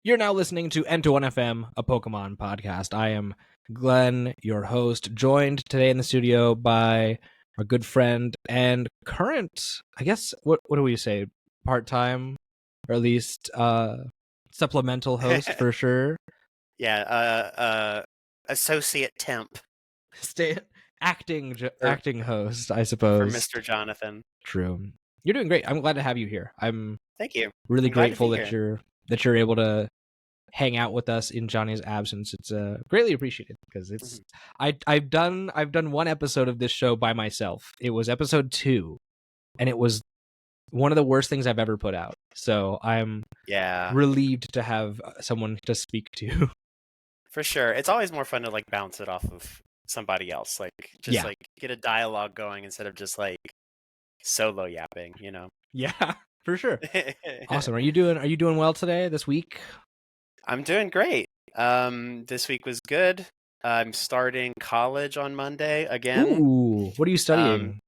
You're now listening to N21FM, a Pokemon podcast. I am Glenn, your host, joined today in the studio by our good friend and current, I guess, what do we say, part-time, or at least supplemental host for sure. Yeah, associate temp Acting host, I suppose. for Mr. Jonathan. True. You're doing great. I'm glad to have you here. I'm Thank you. really I'm glad to grateful be that here. you're able to hang out with us in Johnny's absence. It's greatly appreciated because it's I've done one episode of this show by myself. It was episode 2, and it was one of the worst things I've ever put out. So I'm relieved to have someone to speak to. For sure. It's always more fun to like bounce it off of somebody else. Like just like get a dialogue going instead of just like solo yapping, you know. Yeah, for sure. Awesome. Are you doing well today, this week? I'm doing great. This week was good. I'm starting college on Monday again. Ooh, what are you studying?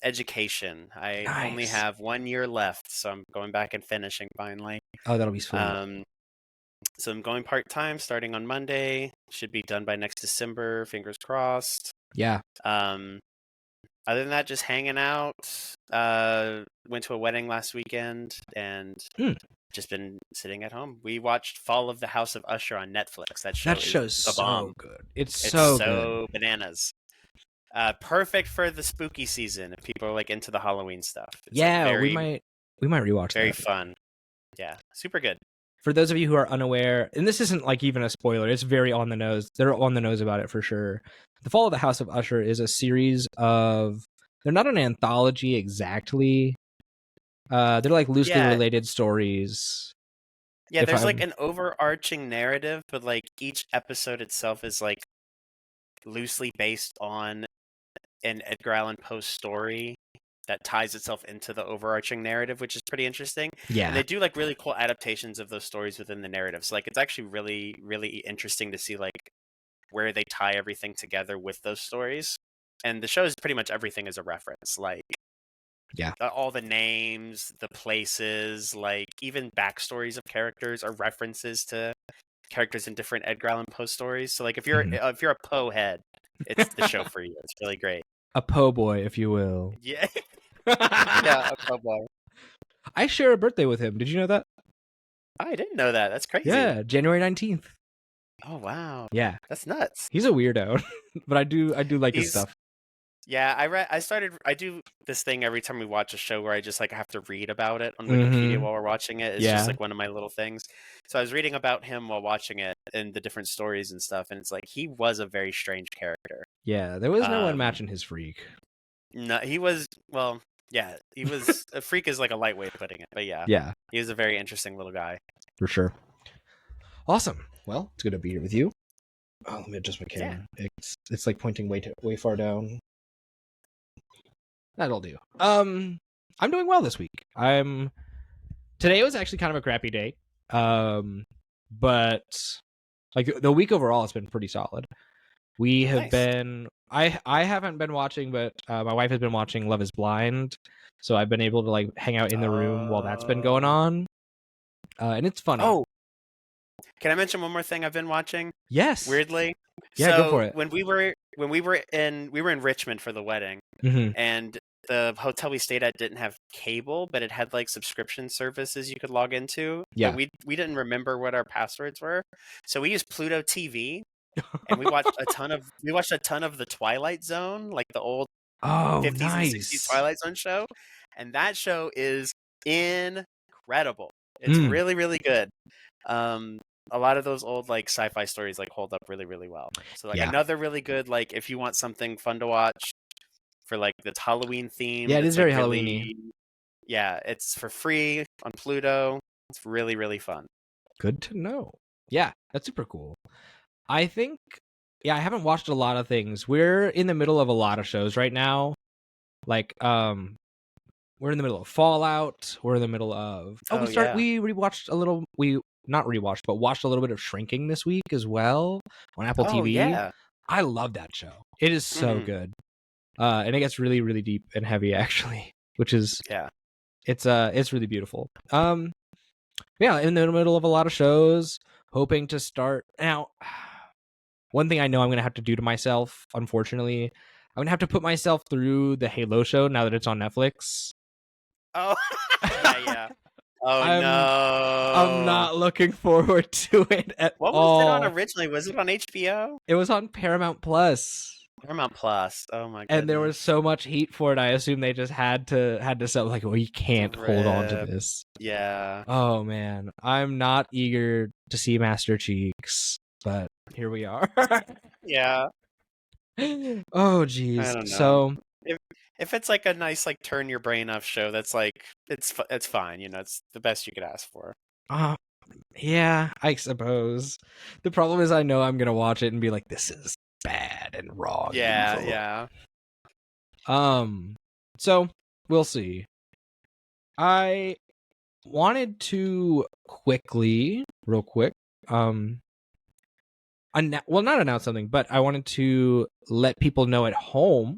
Education. I only have 1 year left, so I'm going back and finishing finally. Oh, that'll be sweet. So I'm going part-time starting on Monday. Should be done by next December, fingers crossed. Yeah. Other than that, just hanging out. Went to a wedding last weekend and just been sitting at home. We watched Fall of the House of Usher on Netflix. That show's so good. It's so good. bananas. Perfect for the spooky season if people are like into the Halloween stuff. It's we might rewatch very that. Fun. Yeah, super good. For those of you who are unaware, and this isn't like even a spoiler, it's very on the nose. They're on the nose about it for sure. The Fall of the House of Usher is a series of, they're not an anthology exactly. They're like loosely related stories. Yeah, there's like an overarching narrative, but like each episode itself is like loosely based on an Edgar Allan Poe story that ties itself into the overarching narrative, which is pretty interesting. Yeah. And they do like really cool adaptations of those stories within the narrative. So like it's actually really, really interesting to see like where they tie everything together with those stories. And the show is pretty much everything as a reference. Like all the names, the places, like even backstories of characters are references to characters in different Edgar Allan Poe stories. So like if you're a Poe head, it's the show for you. It's really great. A Poe boy, if you will. Yeah. Yeah, a Poe boy. I share a birthday with him. Did you know that? I didn't know that. That's crazy. Yeah, January 19th. Oh wow. Yeah. That's nuts. He's a weirdo, but I do like his stuff. Yeah, I do this thing every time we watch a show where I just like have to read about it on Wikipedia while we're watching it. It's just like one of my little things. So I was reading about him while watching it and the different stories and stuff, and it's like he was a very strange character. Yeah, there was no one matching his freak. No, he was he was a freak is like a light way of putting it, but yeah, he was a very interesting little guy for sure. Awesome. Well, it's good to be here with you. Oh, let me adjust my camera. Yeah. It's like pointing way far down. That'll do. I'm doing well this week. Today was actually kind of a crappy day. But like the week overall has been pretty solid. We have been I haven't been watching, but my wife has been watching Love is Blind. So I've been able to like hang out in the room while that's been going on. And it's funny. Oh. Can I mention one more thing I've been watching? Yes. Weirdly. Yeah, go for it. When we were in Richmond for the wedding, and the hotel we stayed at didn't have cable, but it had like subscription services you could log into. Yeah. But we didn't remember what our passwords were, so we used Pluto TV, and we watched a ton of the Twilight Zone, like the old 50s and 60s Twilight Zone show, and that show is incredible. It's really, really good. A lot of those old like sci-fi stories like hold up really, really well. So like another really good, like if you want something fun to watch for like this Halloween theme. Yeah, it is very Halloween-y. Yeah, it's for free on Pluto. It's really, really fun. Good to know. Yeah, that's super cool. I think I haven't watched a lot of things. We're in the middle of a lot of shows right now. Like we're in the middle of Fallout. We're in the middle of we rewatched a little not rewatched, but watched a little bit of Shrinking this week as well on Apple TV. Yeah. I love that show. It is so good. And it gets really, really deep and heavy actually, which is it's really beautiful. But Yeah, in the middle of a lot of shows, hoping to start now. One thing I know I'm going to have to do to myself, unfortunately, I'm going to have to put myself through the Halo show now that it's on Netflix. Oh, yeah. Oh, I'm no. not looking forward to it at What was it on all. originally? Was it on HBO? It was on Paramount Plus. Paramount Plus. Oh my And there was goodness. so much heat for it. I assume they just had to sell like, well, you can't hold on to Rip. this. Yeah. Oh man, I'm not eager to see Master Cheeks, but here we are. Yeah. Oh I geez. don't know. So If it's like a nice like turn your brain off show, that's like it's fine. You know, it's the best you could ask for. yeah, I suppose. The problem is I know I'm gonna watch it and be like, this is bad and wrong. Yeah, and evil. yeah. So we'll see. I wanted to real quick, well, not announce something, but I wanted to let people know at home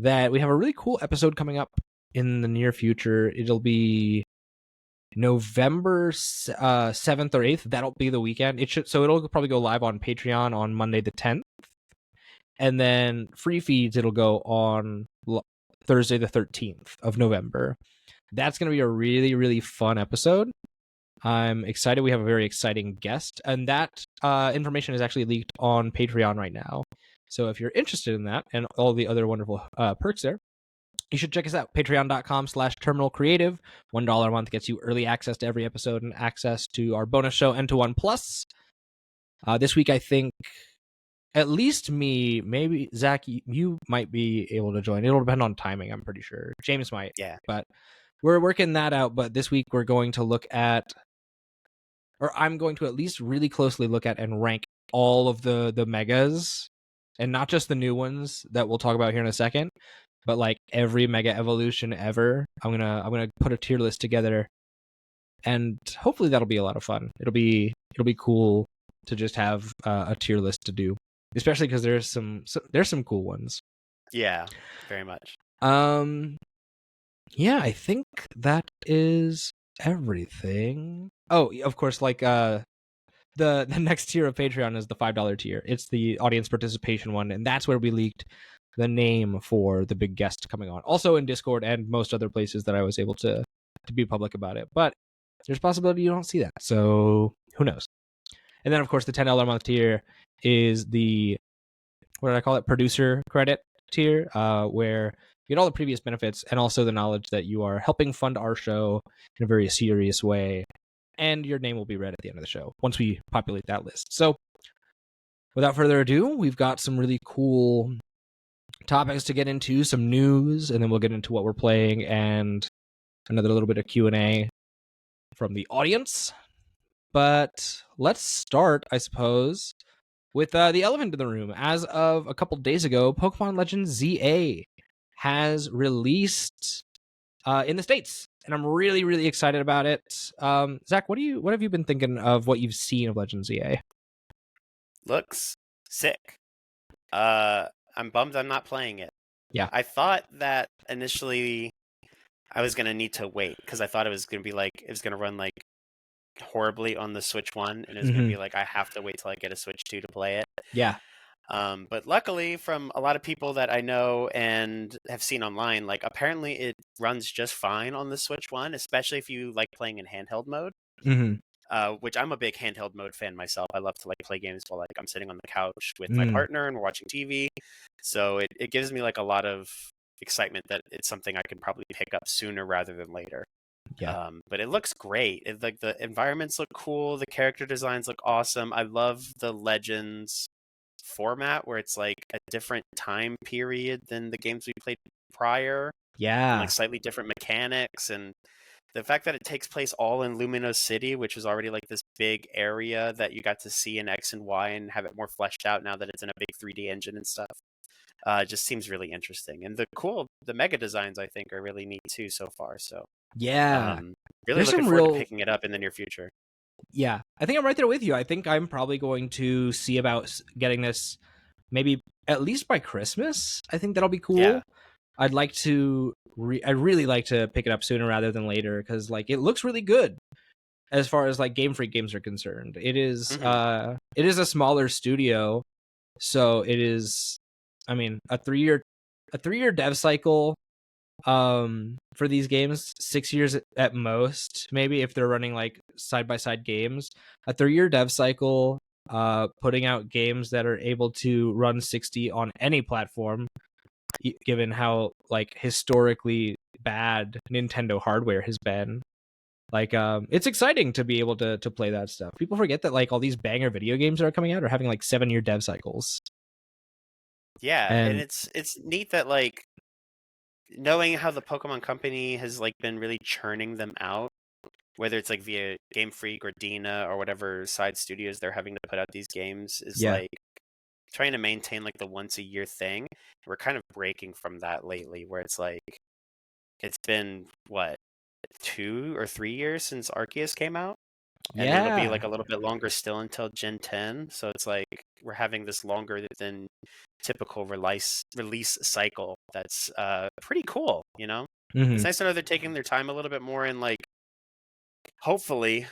that we have a really cool episode coming up in the near future. It'll be November 7th or 8th. That'll be the weekend. It'll probably go live on Patreon on Monday the 10th. And then free feeds, it'll go on Thursday the 13th of November. That's going to be a really, really fun episode. I'm excited. We have a very exciting guest, and that information is actually leaked on Patreon right now. So if you're interested in that and all the other wonderful perks there, you should check us out. Patreon.com/terminalcreative. $1 a month gets you early access to every episode and access to our bonus show, N21 Plus. This week, I think at least me, maybe Zach, you might be able to join. It'll depend on timing, I'm pretty sure. James might. Yeah. But we're working that out. But this week, we're going to look at, or I'm going to at least really closely look at and rank all of the megas, and not just the new ones that we'll talk about here in a second, but like every mega evolution ever. I'm gonna put a tier list together, and hopefully that'll be a lot of fun. It'll be cool to just have a tier list to do, especially because there's some cool ones. Yeah, very much. Yeah, I think that is everything. Oh, of course, like the next tier of Patreon is the $5 tier. It's the audience participation one, and that's where we leaked the name for the big guest coming on. Also in Discord and most other places that I was able to be public about it. But there's a possibility you don't see that, so who knows? And then, of course, the $10 a month tier is the, what did I call it? Producer credit tier, where you get all the previous benefits and also the knowledge that you are helping fund our show in a very serious way. And your name will be read at the end of the show once we populate that list. So without further ado, we've got some really cool topics to get into, some news, and then we'll get into what we're playing and another little bit of Q&A from the audience. But let's start, I suppose, with the elephant in the room. As of a couple days ago, Pokemon Legends ZA has released in the States, and I'm really, really excited about it. Zach, what have you been thinking of what you've seen of Legends ZA? Looks sick. I'm bummed I'm not playing it. Yeah. I thought that initially I was gonna need to wait because I thought it was gonna be like it was gonna run like horribly on the Switch 1, and it was gonna be like I have to wait till I get a Switch 2 to play it. Yeah. But luckily, from a lot of people that I know and have seen online, like apparently it runs just fine on the Switch 1, especially if you like playing in handheld mode. Which I'm a big handheld mode fan myself. I love to like play games while like I'm sitting on the couch with my partner and we're watching TV. So it gives me like a lot of excitement that it's something I can probably pick up sooner rather than later. Yeah. But it looks great. Like the environments look cool. The character designs look awesome. I love the Legends format where it's like a different time period than the games we played prior. Yeah. And like slightly different mechanics, and the fact that it takes place all in Lumino City, which was already like this big area that you got to see in X and Y and have it more fleshed out now that it's in a big 3D engine and stuff. Just seems really interesting. And the mega designs I think are really neat too so far. So yeah, really looking forward to picking it up in the near future. Yeah, I think I'm right there with you. I think I'm probably going to see about getting this maybe at least by Christmas. I think that'll be cool. Yeah. I'd like to I'd really like to pick it up sooner rather than later because like it looks really good. as far as like Game Freak games are concerned. It is Mm-hmm. a smaller studio, so it is, I mean, a 3-year dev cycle for these games, 6 years at most, maybe, if they're running like side by side games. A 3-year dev cycle, putting out games that are able to run 60 on any platform, given how like historically bad Nintendo hardware has been. Like, it's exciting to be able to play that stuff. People forget that like all these banger video games that are coming out are having like 7-year dev cycles. Yeah, and And it's neat that like knowing how the Pokemon Company has like been really churning them out, whether it's like via Game Freak or Dina or whatever side studios they're having to put out these games, is yeah, like trying to maintain like the once a year thing. We're kind of breaking from that lately, where it's like it's been what 2 or 3 years since Arceus came out, and it'll be like yeah, a little bit longer still until Gen 10. So it's like we're having this longer than typical release cycle. That's pretty cool, you know. It's hmm nice to know they're taking their time a little bit more, and like hopefully,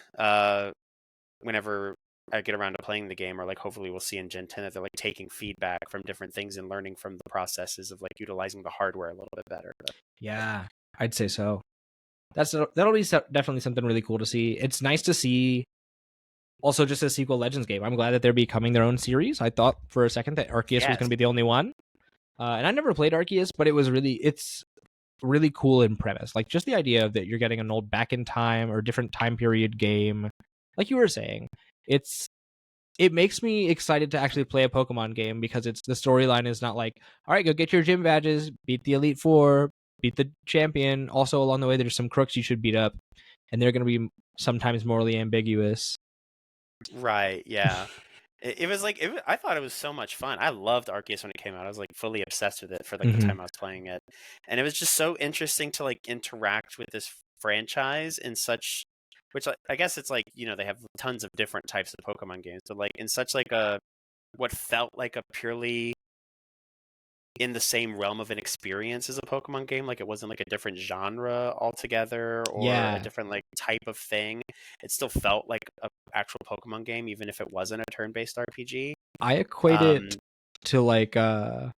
whenever I get around to playing the game, or like hopefully we'll see in Gen 10 that they're like taking feedback from different things and learning from the processes of like utilizing the hardware a little bit better. But yeah. I'd say so. That'll be definitely something really cool to see. It's nice to see also just a sequel Legends game. I'm glad that they're becoming their own series. I thought for a second that Arceus was yes, going to be the only one, and I never played Arceus, but it's really cool in premise. Like just the idea of that you're getting an old back in time or different time period game, like you were saying. It makes me excited to actually play a Pokemon game because it's the storyline is not like, all right, go get your gym badges, beat the Elite Four, beat the champion. Also, along the way, there's some crooks you should beat up, and they're going to be sometimes morally ambiguous. right, yeah. It was like I thought it was so much fun. I loved Arceus when it came out. I was like fully obsessed with it for like the Mm-hmm. time I was playing it, and it was just so interesting to like interact with this franchise in such, which I guess it's like they have tons of different types of Pokemon games, but like in such like a what felt like a purely in the same realm of an experience as a Pokemon game. Like it wasn't like a different genre altogether or a Yeah, different like type of thing. It still felt like a actual Pokemon game, even if it wasn't a turn-based RPG. I equate Um, it to like and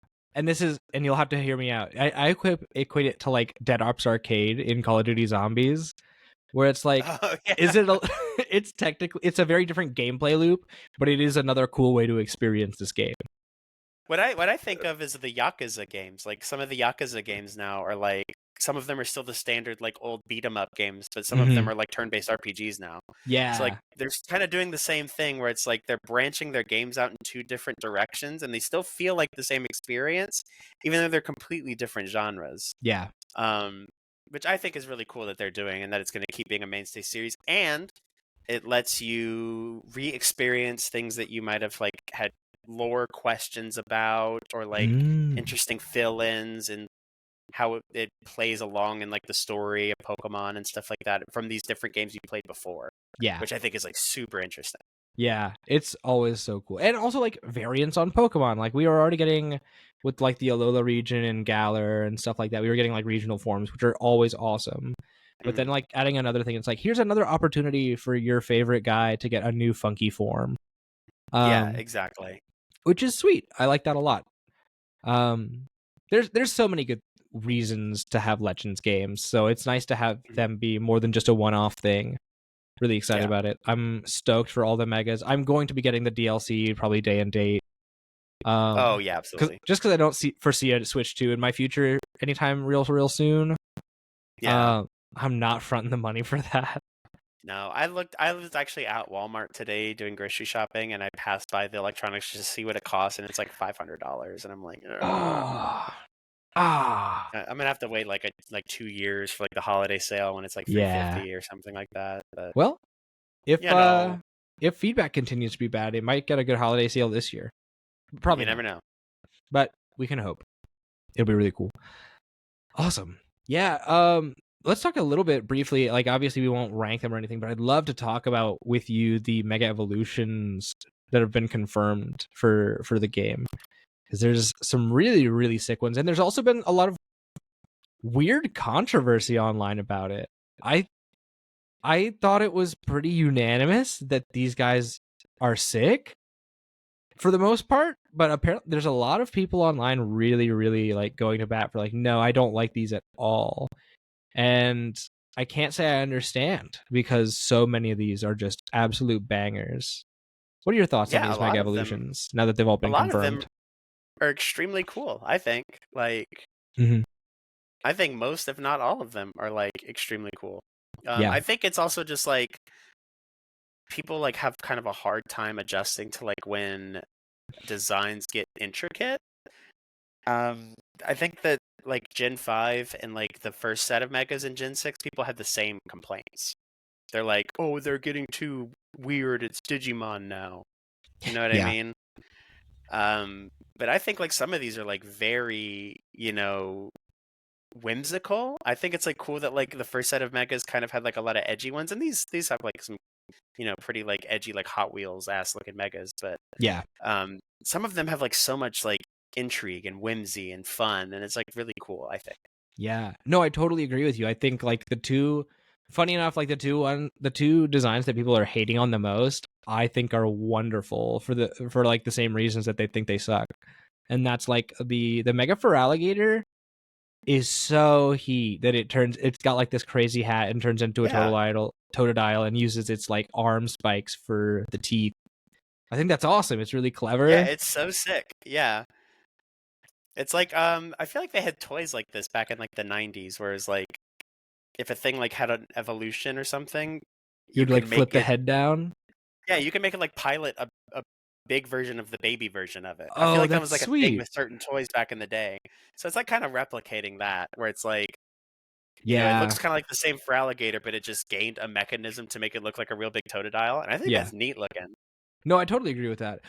you'll have to hear me out. I equate it to like Dead Ops Arcade in Call of Duty Zombies, where it's like, oh is yeah. it a, it's a very different gameplay loop, but it is another cool way to experience this game. What I think of is the Yakuza games. Like some of the Yakuza games now are like some of them are still the standard like old beat 'em up games, but some of them Mm-hmm. are like turn-based RPGs now. So like Yeah, they're kind of doing the same thing where it's like they're branching their games out in two different directions and they still feel like the same experience, even though they're completely different genres. yeah. Um, which I think is really cool that they're doing and that it's going to keep being a mainstay series, and it lets you re-experience things that you might have like had lore questions about or like Mm. interesting fill-ins and how it plays along in like the story of Pokemon and stuff like that from these different games you played before, Yeah, which I think is like super interesting. yeah. It's always so cool, and also like variants on Pokemon. Like we were already getting with like the Alola region and Galar and stuff like that. We were getting like regional forms, which are always awesome. But then Mhm. like adding another thing, it's like here's another opportunity for your favorite guy to get a new funky form. Yeah, Um, exactly. which is sweet. I like that a lot. Um, there's so many good reasons to have Legends games, so it's nice to have Mhm. them be more than just a one-off thing. Really excited Yeah. about it. I'm stoked for all the megas. I'm going to be getting the DLC probably day and date. Oh yeah, Cause, absolutely. just because I don't foresee a Switch 2 in my future anytime real soon. Yeah. I'm not fronting the money for that. No, I was actually at Walmart today doing grocery shopping, and I passed by the electronics just to see what it costs, and it's like $500, and I'm like, ugh. Oh, ah, I'm gonna have to wait like 2 years for like the holiday sale when it's like yeah. 350 or something like that. But Well, if you know, feedback continues to be bad, it might get a good holiday sale this year. Probably you never not, know. but we can hope. It'll be really cool. Awesome. Yeah. Let's talk a little bit briefly. Like, obviously, we won't rank them or anything, but I'd love to talk about with you the mega evolutions that have been confirmed for the game, because there's some really sick ones, and there's also been a lot of weird controversy online about it. I I thought it was pretty unanimous that these guys are sick for the most part, but apparently there's a lot of people online really, really like going to bat for like, no, I don't like these at all. And I can't say I understand because so many of these are just absolute bangers. What are your thoughts on these Mega Evolutions now that they've all been confirmed? A lot of them are extremely cool, I think. Like, I think most, if not all of them, are like extremely cool. I think it's also just like people like have kind of a hard time adjusting to like when designs get intricate. I think that like Gen 5 and like the first set of megas in Gen 6, people had the same complaints. They're like, oh, they're getting too weird. It's Digimon now. You know what I mean? But I think like some of these are like very, you know, whimsical. I think it's like cool that like the first set of megas kind of had like a lot of edgy ones, and these have like some, you know, pretty like edgy like Hot Wheels ass looking megas. But some of them have like so much like intrigue and whimsy and fun, and it's like really cool, I think. Yeah, no, I totally agree with you. I think like funny enough, like the two designs that people are hating on the most, I think are wonderful for like the same reasons that they think they suck. And that's like the Mega Feraligatr is so heat that it's got like this crazy hat and turns into a Totodile and uses its like arm spikes for the teeth. I think that's awesome. It's really clever. Yeah, it's so sick. Yeah. It's like I feel like they had toys like this back in like the 90s, whereas like if a thing like had an evolution or something, you'd like flip the head down. Yeah, you can make it like pilot a big version of the baby version of it. I feel like that was like sweet. a thing with certain toys back in the day. So it's like kind of replicating that, where it's like, you know, it looks kind of like the same Feraligatr, but it just gained a mechanism to make it look like a real big Totodile, and I think that's neat looking. No, I totally agree with that.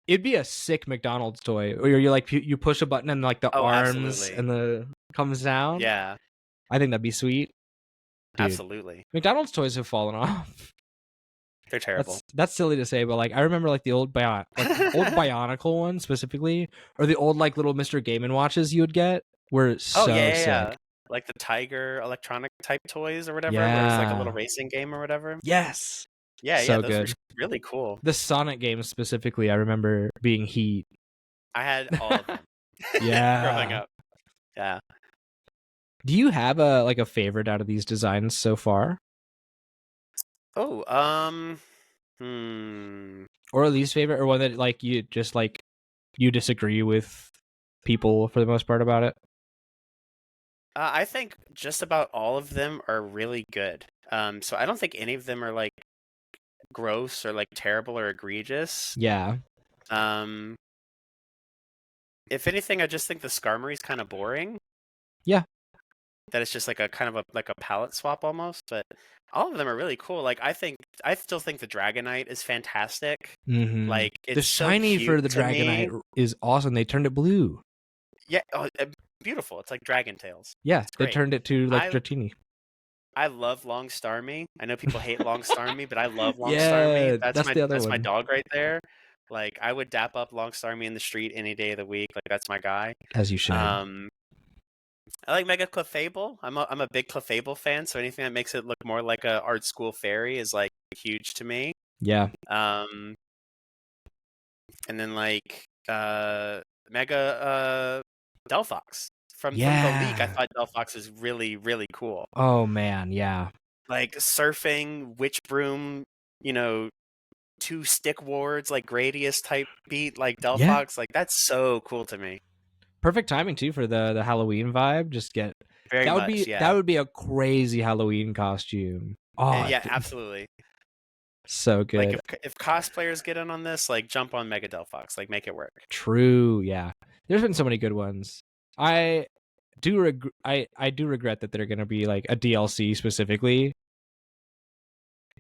It'd be a sick McDonald's toy where you like you push a button and like the arms and the comes down. Yeah, I think that'd be sweet. Dude, absolutely. McDonald's toys have fallen off. They're terrible. That's silly to say, but like I remember like the old Bionicle one specifically, or the old like little Mr. Game & Watches you would get were so sick. Like the Tiger electronic type toys or whatever, where it's like a little racing game or whatever. Yes. Yeah, so those were really cool. The Sonic games specifically, I remember being heat. I had all of them. Growing up. Yeah. Do you have a favorite out of these designs so far? Oh, or a least favorite, or one that like you just like you disagree with people for the most part about it? I think just about all of them are really good. So I don't think any of them are like gross or like terrible or egregious. Yeah. If anything, I just think the Skarmory is kind of boring. Yeah. That it's just like a kind of like a palette swap almost, but all of them are really cool. Like I still think the Dragonite is fantastic. Like it's the shiny so for the Dragonite is awesome. They turned it blue. Yeah, beautiful. It's like Dragon Tails. Yeah, they turned it to like Dratini. I love Long Starmie. I know people hate Long Starmie, but I love Long Starmie. That's my dog right there. Like I would dap up Long Starmie in the street any day of the week. Like that's my guy. As you should. I like Mega Clefable. I'm a big Clefable fan, so anything that makes it look more like a art school fairy is like huge to me. Yeah. And then like Mega Delphox. From the leak, I thought Delphox was really, really cool. Oh man, yeah. Like surfing, witch broom, you know, 2 stick wards, like Gradius type beat, like Delphox. Like that's so cool to me. Perfect timing too for the Halloween vibe. Just get that would be a crazy Halloween costume. Oh yeah, absolutely. So good. Like if cosplayers get in on this, like jump on Mega Delphox, like make it work. True, yeah. There's been so many good ones. I do regret that they're gonna be like a DLC specifically.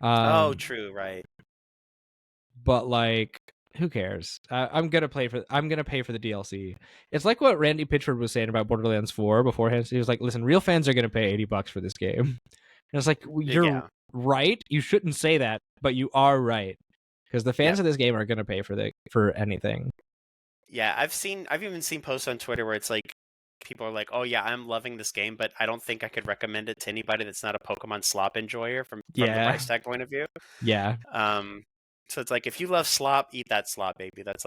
Oh, true, right. But like, who cares? I'm gonna pay for the DLC. It's like what Randy Pitchford was saying about Borderlands 4 beforehand. He was like, "Listen, real fans are gonna pay $80 for this game." And it's like, you're right. You shouldn't say that, but you are right because the fans of this game are gonna pay for anything. Yeah, I've even seen posts on Twitter where it's like people are like, oh yeah, I'm loving this game, but I don't think I could recommend it to anybody that's not a Pokemon slop enjoyer from the price tag point of view. Yeah. So it's like, if you love slop, eat that slop, baby. That's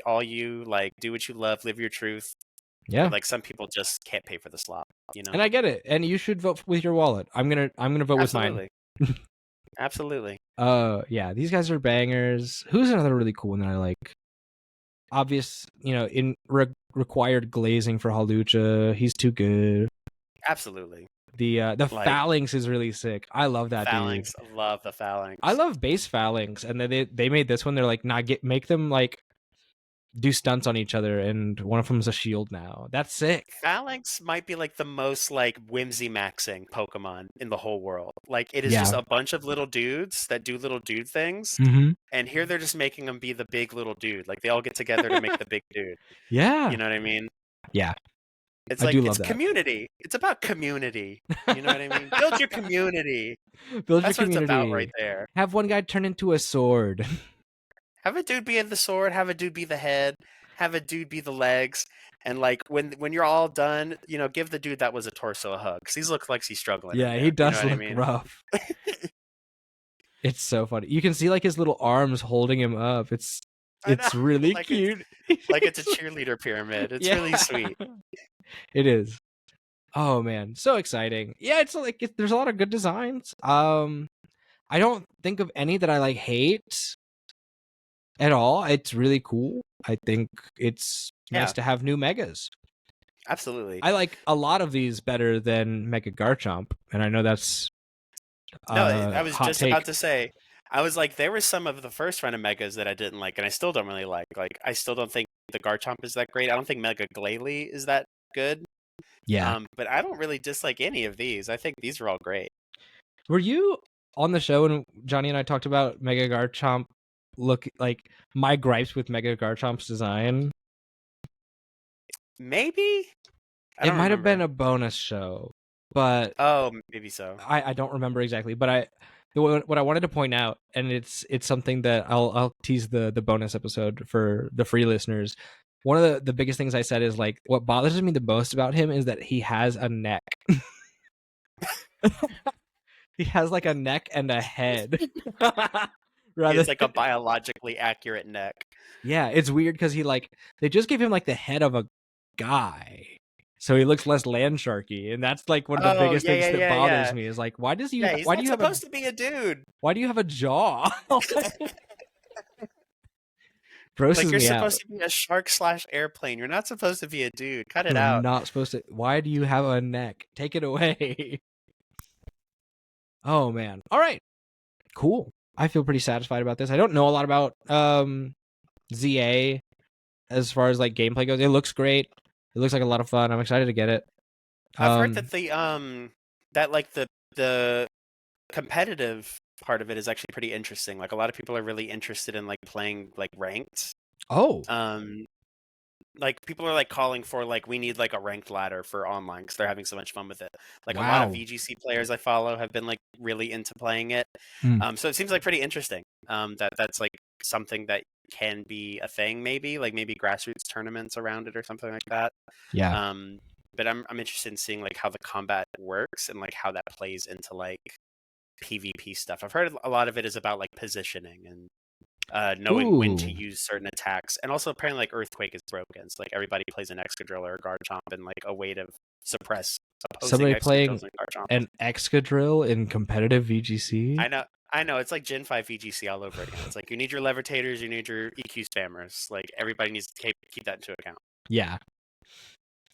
all you like. Do what you love, live your truth. Yeah. But like, some people just can't pay for the slop, you know. And I get it. And you should vote with your wallet. I'm gonna vote with mine. Absolutely. Yeah, these guys are bangers. Who's another really cool one that I like? Obvious, in required glazing for Hawlucha. He's too good. Absolutely. The Phalanx is really sick. I love that Phalanx, dude. love the Phalanx. I love base Phalanx, and then they made this one. They're like, make them like do stunts on each other, and one of them's a shield now. That's sick. Phalanx might be like the most like whimsy maxing Pokemon in the whole world. Like, it is just a bunch of little dudes that do little dude things, and here they're just making them be the big little dude. Like, they all get together to make the big dude. Yeah, you know what I mean? Yeah, it's like, it's community. It's about community. You know what I mean? Build your community. That's what it's about right there. Have one guy turn into a sword. Have a dude be the sword, have a dude be the head, have a dude be the legs, and like, when you're all done, give the dude that was a torso a hug, because he looks like he's struggling. Yeah, he does look rough. It's so funny. You can see like his little arms holding him up. It's really cute. Like it's a cheerleader pyramid. It's really sweet. It is. Oh man, so exciting. Yeah, it's like there's a lot of good designs. I don't think of any that I like hate at all. It's really cool. I think it's nice to have new megas. Absolutely. I like a lot of these better than Mega Garchomp, and I know that's no, I was just about to say, I was like, there were some of the first run of megas that I didn't like, and I still don't really like. Like, I still don't think the Garchomp is that great. I don't think Mega Glalie is that good. Yeah. But I don't really dislike any of these. I think these are all great. Were you on the show when Johnny and I talked about Mega Garchomp? Look, like my gripes with Mega Garchomp's design. Maybe it might have been a bonus show, but maybe so. I don't remember exactly. But what I wanted to point out, and it's something that I'll tease the bonus episode for the free listeners. One of the biggest things I said is like, what bothers me the most about him is that he has a neck. He has like a neck and a head. It's like a biologically accurate neck. Yeah, it's weird because they just gave him like the head of a guy, so he looks less land sharky, and that's like one of the biggest things that bothers me is like, why does he? He's why do you supposed to be a dude? Why do you have a jaw? Like, you're supposed to be a shark/airplane. You're not supposed to be a dude. Cut it out. You're not supposed to. Why do you have a neck? Take it away. Oh man. All right. Cool. I feel pretty satisfied about this. I don't know a lot about ZA as far as like gameplay goes. It looks great. It looks like a lot of fun. I'm excited to get it. I've heard that the competitive part of it is actually pretty interesting. Like, a lot of people are really interested in like playing like ranked. Like, people are like calling for like, we need like a ranked ladder for online because they're having so much fun with it. Like, a lot of VGC players I follow have been like really into playing it. So it seems like pretty interesting. That's like something that can be a thing, maybe grassroots tournaments around it or something like that. Yeah. But I'm interested in seeing like how the combat works and like how that plays into like PvP stuff. I've heard a lot of it is about like positioning and knowing when to use certain attacks, and also apparently like Earthquake is broken, so like everybody plays an Excadrill or a Garchomp, and like a way to suppress somebody playing an Excadrill in competitive VGC. I know, it's like Gen 5 VGC all over again. It's like, you need your levitators, you need your EQ spammers. Like, everybody needs to keep that into account. Yeah.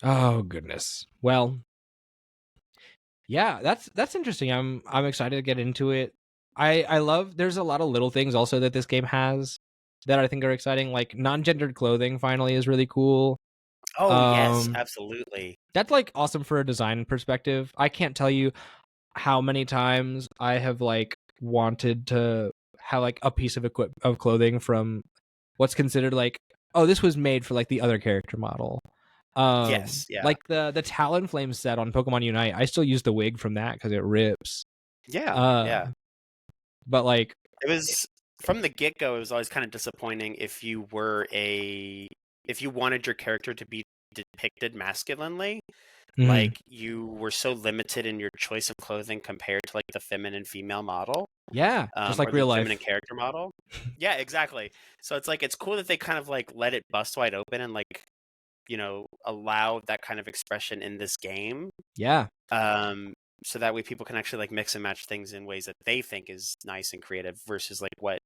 Oh goodness. Well, yeah, that's interesting. I'm excited to get into it. I love, there's a lot of little things also that this game has that I think are exciting. Like, non-gendered clothing finally is really cool. Oh, yes, absolutely. That's like awesome for a design perspective. I can't tell you how many times I have like wanted to have like a piece of clothing from what's considered like, oh, this was made for like the other character model. Yes, yeah. Like the Talonflame set on Pokemon Unite, I still use the wig from that because it rips. Yeah. But like, it was from the get-go, it was always kind of disappointing if you wanted your character to be depicted masculinely. Mhm. Like, you were so limited in your choice of clothing compared to like the feminine female model. Yeah, just like or the real feminine life. character model. Yeah, exactly. So it's like, it's cool that they kind of like let it bust wide open and like, allow that kind of expression in this game. Yeah. So that way people can actually like mix and match things in ways that they think is nice and creative versus like what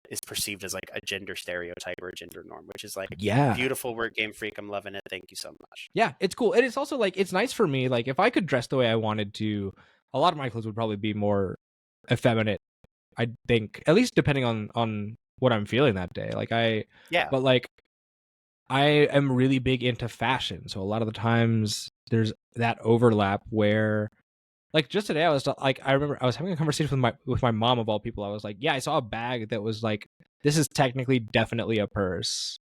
is perceived as like a gender stereotype or a gender norm, which is like, Yeah. beautiful work, Game Freak. I'm loving it. Thank you so much. Yeah, it's cool. And it's also like, it's nice for me. Like, if I could dress the way I wanted to, a lot of my clothes would probably be more effeminate, I think, at least depending on what I'm feeling that day. But like, I am really big into fashion. So a lot of the times there's that overlap where, like, just today I remember I was having a conversation with my mom, of all people. I was like, yeah, I saw a bag that was like, this is technically definitely a purse,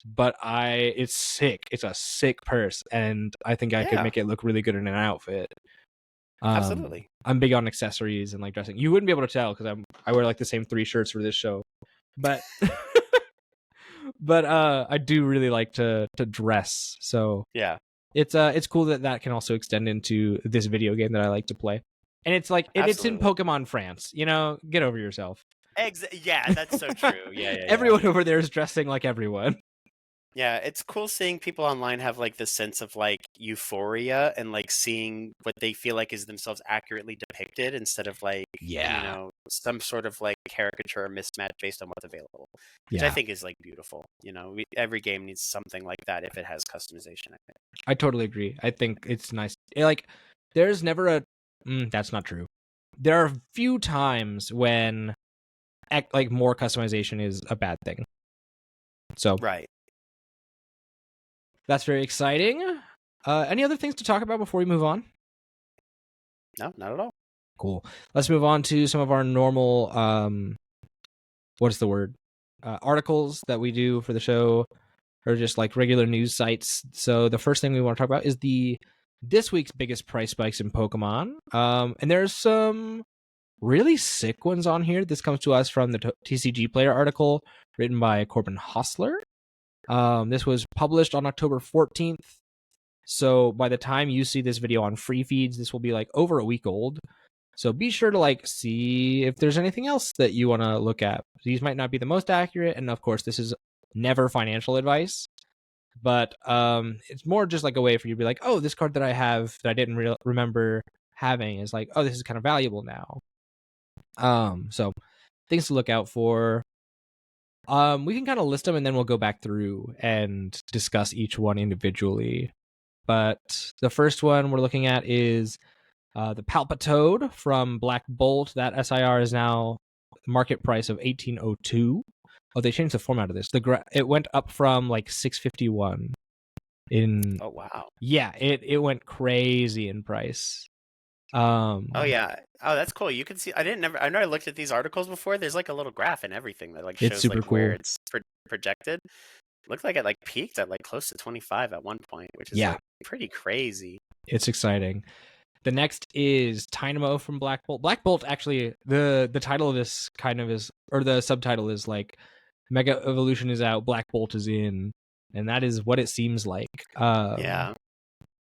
but it's sick. It's a sick purse, and I think I could make it look really good in an outfit. Absolutely. I'm big on accessories and like dressing. You wouldn't be able to tell because I wear like the same 3 shirts for this show, but but I do really like to dress. So yeah, it's cool that can also extend into this video game that I like to play. And it's like, it's in Pokemon France, get over yourself. Yeah, that's so true. Yeah. Everyone over there is dressing like everyone. Yeah, it's cool seeing people online have like this sense of like euphoria and like seeing what they feel like is themselves accurately depicted instead of like, some sort of like caricature or mismatch based on what's available, which I think is like beautiful. Every game needs something like that if it has customization, I think. I totally agree. I think it's nice. Like, there's never that's not true. There are few times when like more customization is a bad thing. So right. That's very exciting. Any other things to talk about before we move on? No, not at all. Cool. Let's move on to some of our normal, what is the word? Articles that we do for the show, or just like regular news sites. So the first thing we want to talk about is this week's biggest price spikes in Pokemon. And there's some really sick ones on here. This comes to us from the TCG Player article written by Corbin Hostler. This was published on October 14th. So by the time you see this video on free feeds, this will be like over a week old. So be sure to like see if there's anything else that you want to look at. These might not be the most accurate, and of course, this is never financial advice. But it's more just like a way for you to be like, oh, this card that I have that I didn't remember having is like, oh, this is kind of valuable now. So things to look out for. We can kind of list them and then we'll go back through and discuss each one individually. But the first one we're looking at is the Palpitoad from Black Bolt. That SIR is now market price of 1802. Oh, they changed the format of this. It went up from like 651 in. Oh wow. Yeah, it went crazy in price. Oh yeah. Oh, that's cool. You can see. I know I looked at these articles before. There's like a little graph and everything that like shows it's super like cool. Where it's projected. Looked like it like peaked at like close to 25 at one point, which is like pretty crazy. It's exciting. The next is Tynamo from Black Bolt. Black Bolt, actually, the title of this kind of is, or the subtitle is like, Mega Evolution is out, Black Bolt is in, and that is what it seems like. Yeah.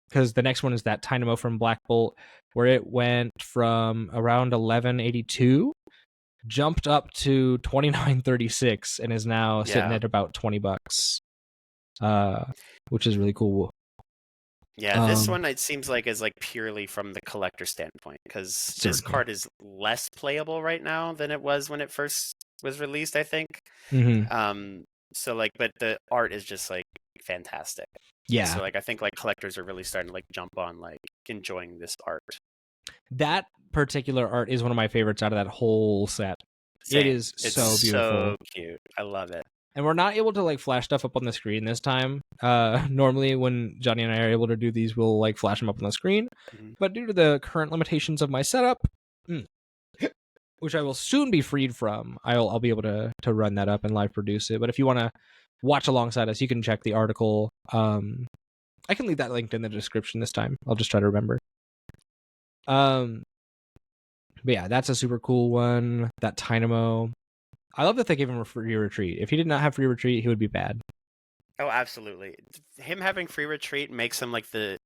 Because the next one is that Tynamo from Black Bolt, where it went from around 1182, jumped up to 2936, and is now sitting at about $20, which is really cool. Yeah, this one it seems like is like purely from the collector standpoint, because this card is less playable right now than it was when it first was released, I think. Mm-hmm. So like, but the art is just like fantastic. Yeah. So like, I think like collectors are really starting to like jump on like enjoying this art. That particular art is one of my favorites out of that whole set. Same. It is so beautiful. So cute. I love it. And we're not able to like flash stuff up on the screen this time. Normally when Johnny and I are able to do these, we'll like flash them up on the screen. Mm-hmm. But due to the current limitations of my setup, which I will soon be freed from, I'll be able to run that up and live produce it. But if you want to watch alongside us, you can check the article. I can leave that linked in the description this time. I'll just try to remember. But yeah, that's a super cool one. That Tynamo. I love that they gave him a free retreat. If he did not have free retreat, he would be bad. Oh, absolutely. Him having free retreat makes him like the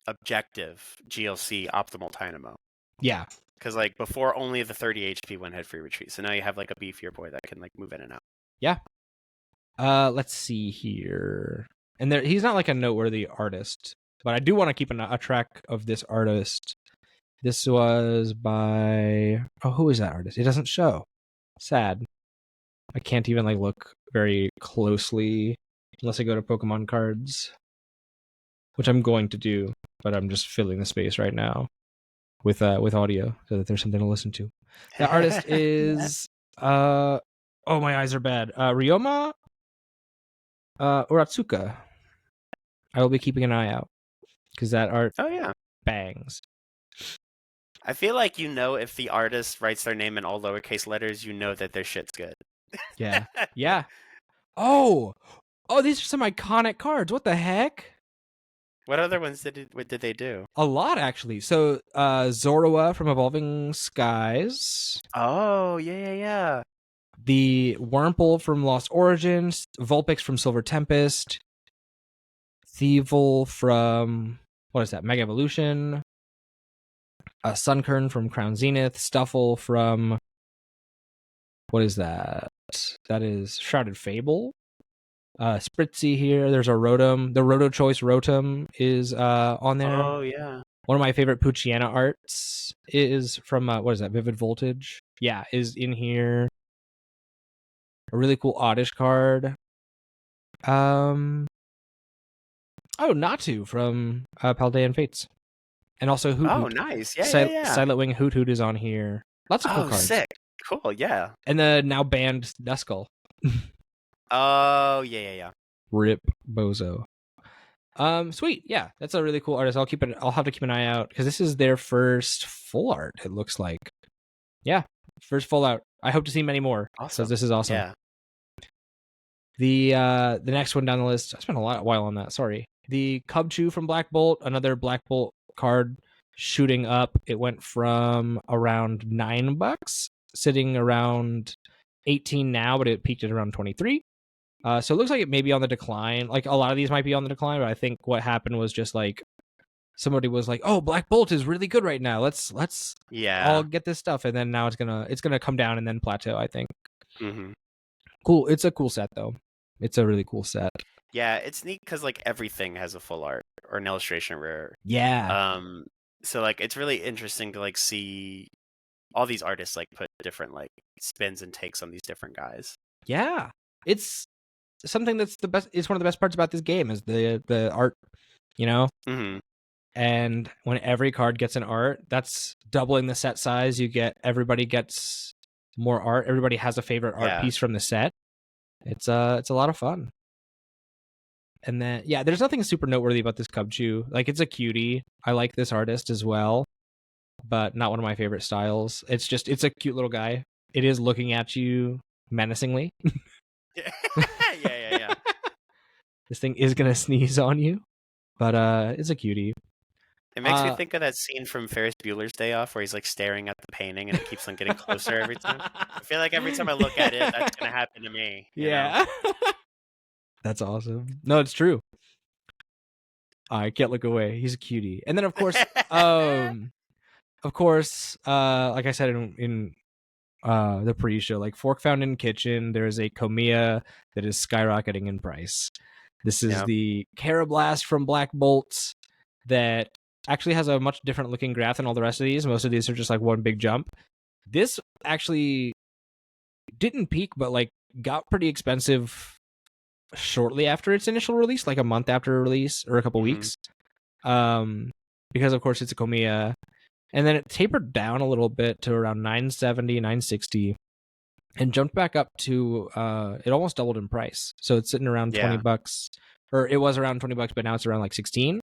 objective GLC optimal dynamo. Yeah. Because like before, only the 30 HP one had free retreat. So now you have like a beefier boy that can like move in and out. Yeah. Let's see here. And he's not like a noteworthy artist, but I do want to keep a track of this artist. This was by who is that artist? It doesn't show. Sad. I can't even like look very closely unless I go to Pokemon cards, which I'm going to do, but I'm just filling the space right now with audio so that there's something to listen to. The artist is oh, my eyes are bad. Ryoma Uratsuka. I will be keeping an eye out because that art bangs. I feel like if the artist writes their name in all lowercase letters, you know that their shit's good. Yeah. Yeah. Oh, these are some iconic cards. What the heck? What other ones did they do? A lot, actually. So, Zorua from Evolving Skies. Oh, yeah. The Wurmple from Lost Origins. Vulpix from Silver Tempest. Thievul from, what is that, Mega Evolution. Sunkern from Crown Zenith. Stuffle from, what is that? That is Shrouded Fable. Spritzy here. There's a Rotom. The Roto Choice Rotom is on there. Oh, yeah. One of my favorite Poochyena arts is from, what is that, Vivid Voltage? Yeah, is in here. A really cool Oddish card. Natu from Paldean Fates. And also Hoot Hoot. Oh, nice. Yeah. Silent Wing Hoot Hoot is on here. Lots of cool cards. Sick. Cool, yeah. And the now banned Duskull. Oh, yeah. Rip Bozo. Sweet. Yeah, that's a really cool artist. I'll have to keep an eye out because this is their first full art, it looks like. Yeah, first full art. I hope to see many more. Awesome. So this is awesome. Yeah. The next one down the list, I spent a while on that, sorry. The Cubchoo from Black Bolt, another Black Bolt card shooting up. It went from around $9, sitting around 18 now, but it peaked at around 23. So it looks like it may be on the decline. Like a lot of these might be on the decline, but I think what happened was just like somebody was like, "Oh, Black Bolt is really good right now. Let's all get this stuff," and then now it's gonna come down and then plateau, I think. Mm-hmm. Cool. It's a cool set though. It's a really cool set. Yeah, it's neat because like everything has a full art or an illustration rare. Yeah. So like it's really interesting to like see all these artists like put different like spins and takes on these different guys. Yeah, it's something that's the best. It's one of the best parts about this game is the art, you know. Mm-hmm. And when every card gets an art, that's doubling the set size. Everybody gets more art. Everybody has a favorite art piece from the set. It's a lot of fun. And then there's nothing super noteworthy about this Cubchoo. Like it's a cutie. I like this artist as well, but not one of my favorite styles. It's a cute little guy. It is looking at you menacingly. Yeah. This thing is gonna sneeze on you, but it's a cutie. It makes me think of that scene from Ferris Bueller's Day Off where he's like staring at the painting and it keeps on getting closer every time. I feel like every time I look at it, that's gonna happen to me. You know? That's awesome. No, it's true. I can't look away. He's a cutie. And then of course, like I said in the pre-show, like Fork Fountain Kitchen, there's a Komiya that is skyrocketing in price. This is the Carablast from Black Bolt that actually has a much different looking graph than all the rest of these. Most of these are just like one big jump. This actually didn't peak, but like got pretty expensive shortly after its initial release, like a month after release or a couple weeks. Because of course it's a Komiya. And then it tapered down a little bit to around 970, 960 and jumped back up to it almost doubled in price. So it's sitting around $20, or it was around $20, but now it's around like 16.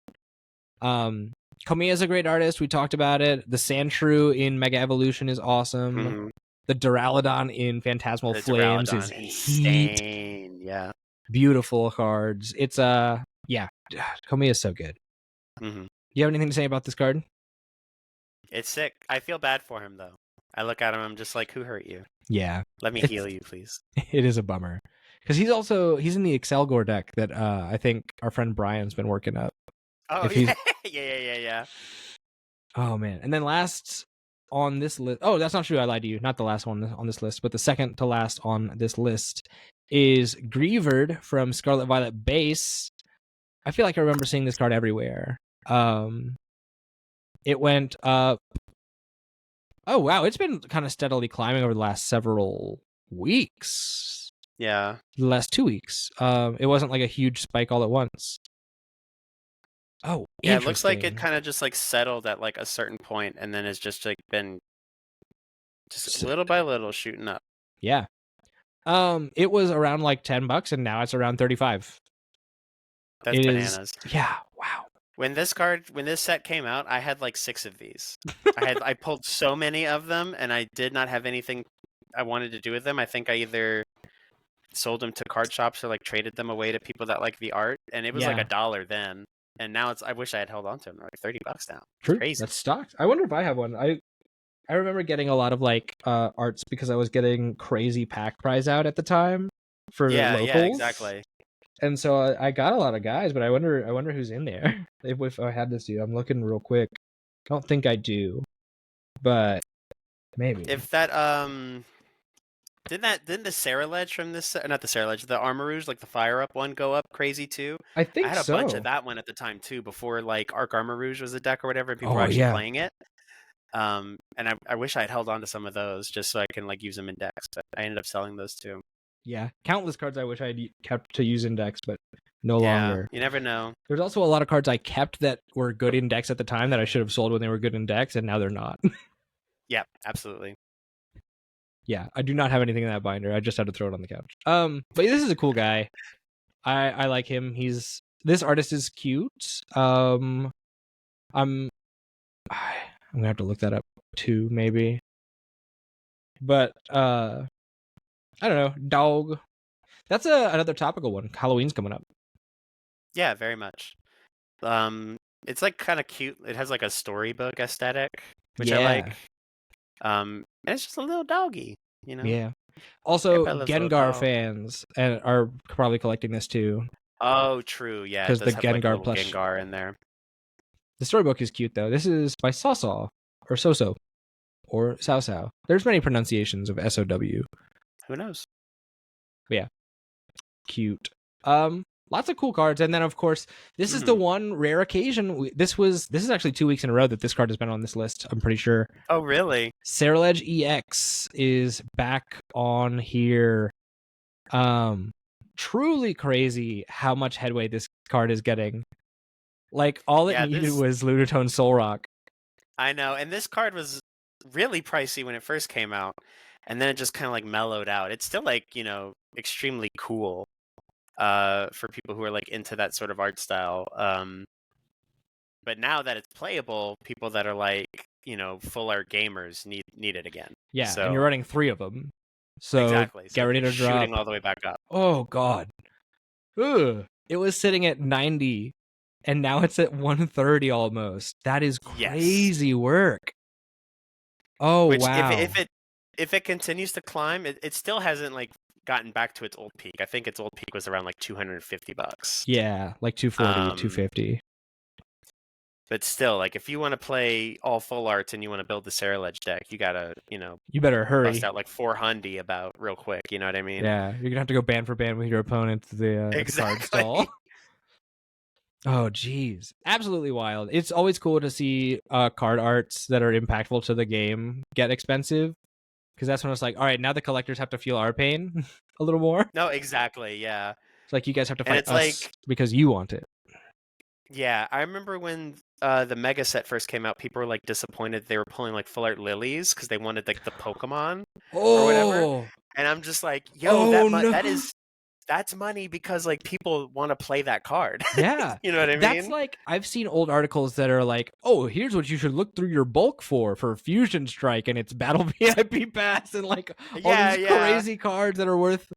Komiya is a great artist. We talked about it. The Sandshrew in Mega Evolution is awesome. Mm-hmm. The Duraludon in Phantasmal Flames is insane. Yeah. Beautiful cards. It's Komiya is so good. Mm-hmm. You have anything to say about this card? It's sick. I feel bad for him though. I look at him, I'm just like, who hurt you? Yeah. Let me heal you, please. It is a bummer. Because he's in the Excelgor deck that I think our friend Brian's been working up. Oh, yeah. Oh, man. And then last on this list... Oh, that's not true. I lied to you. Not the last one on this list, but the second to last on this list is Grievered from Scarlet Violet Base. I feel like I remember seeing this card everywhere. It went up... Oh, wow. It's been kind of steadily climbing over the last several weeks. Yeah. The last 2 weeks. It wasn't like a huge spike all at once. Oh, yeah. It looks like it kind of just like settled at like a certain point, and then it's just like been just little by little shooting up. Yeah. It was around like $10, and now it's around 35. That's bananas. Yeah. Wow. When this set came out, I had like 6 of these. I pulled so many of them, and I did not have anything I wanted to do with them. I think I either sold them to card shops or like traded them away to people that like the art, and it was like $1 then, and now I wish I had held on to them. They're like $30 now. True. Crazy. That's stocked. I wonder if I have one. I remember getting a lot of like arts because I was getting crazy pack prize out at the time for locals. Yeah, exactly. And so I got a lot of guys, but I wonder who's in there. If I had this dude, I'm looking real quick. I don't think I do, but maybe. If that didn't the Sarah Ledge from this, not the Sarah Ledge, the Armor Rouge, like the Fire Up one, go up crazy too? I think I had a bunch of that one at the time too, before like Arc Armor Rouge was a deck or whatever, and people were actually playing it. And I wish I had held on to some of those just so I can like use them in decks, but I ended up selling those too. Yeah, countless cards I wish I had kept to use in decks, but no longer. You never know. There's also a lot of cards I kept that were good in decks at the time that I should have sold when they were good in decks, and now they're not. Yeah, absolutely. Yeah, I do not have anything in that binder. I just had to throw it on the couch. But this is a cool guy. I like him. This artist is cute. I'm gonna have to look that up too, maybe. But I don't know, dog. That's another topical one. Halloween's coming up. Yeah, very much. It's like kind of cute. It has like a storybook aesthetic, which I like. And it's just a little doggy, you know. Yeah. Also, Gengar fans are probably collecting this too. Oh, true. Yeah, because the Gengar plush Gengar in there. The storybook is cute though. This is by Sawsaw or Soso or Sao. There's many pronunciations of SOW. Who knows? But yeah, cute. Lots of cool cards, and then of course this is the one rare occasion. This is actually 2 weeks in a row that this card has been on this list. I'm pretty sure. Oh, really? Ceruledge EX is back on here. Truly crazy how much headway this card is getting. Like all it needed was Lunatone Soul Rock. I know, and this card was really pricey when it first came out, and then it just kind of like mellowed out. It's still like, you know, extremely cool for people who are like into that sort of art style. But now that it's playable, people that are like, you know, full art gamers need it again. Yeah, so, and you're running 3 of them. So exactly. Get ready to drop. Shooting all the way back up. Oh god. Ugh. It was sitting at 90 and now it's at 130 almost. That is crazy work. Oh, which, wow. If it continues to climb, it still hasn't like gotten back to its old peak. I think its old peak was around like $250. Yeah, like 240, 250. But still, like if you want to play all full arts and you want to build the Ceruledge deck, you gotta, you know, you better hurry. Bust out like 400 about real quick. You know what I mean? Yeah, you're gonna have to go band for band with your opponent to the card stall. Oh, geez. Absolutely wild. It's always cool to see card arts that are impactful to the game get expensive. Because that's when it's like, all right, now the collectors have to feel our pain a little more. No, exactly, yeah. It's like you guys have to fight us like, because you want it. Yeah, I remember when the Mega set first came out, people were like disappointed they were pulling like full art lilies because they wanted like the Pokemon or whatever. And I'm just like, yo, that's money because like people want to play that card. Yeah. You know what I mean? That's like, I've seen old articles that are like, oh, here's what you should look through your bulk for Fusion Strike, and it's Battle VIP Pass and like all these crazy cards that are worth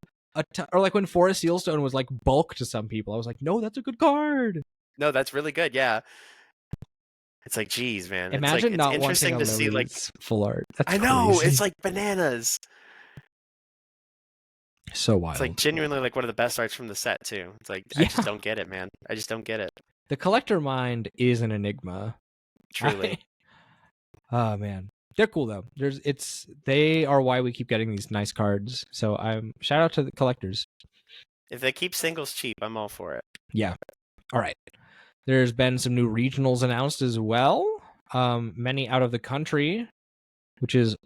or like when Forest Sealstone was like bulk to some people. I was like, no, that's a good card. No, that's really good. Yeah. It's like, geez, man. Imagine it's not interesting wanting to see like full art. That's I know, crazy. it's like bananas. So wild. It's like genuinely like one of the best arts from the set too. It's like I just don't get it, man. I just don't get it. The collector mind is an enigma. Truly. Oh man. They're cool though. They are why we keep getting these nice cards. So shout out to the collectors. If they keep singles cheap, I'm all for it. Yeah. All right. There's been some new regionals announced as well. Many out of the country, which is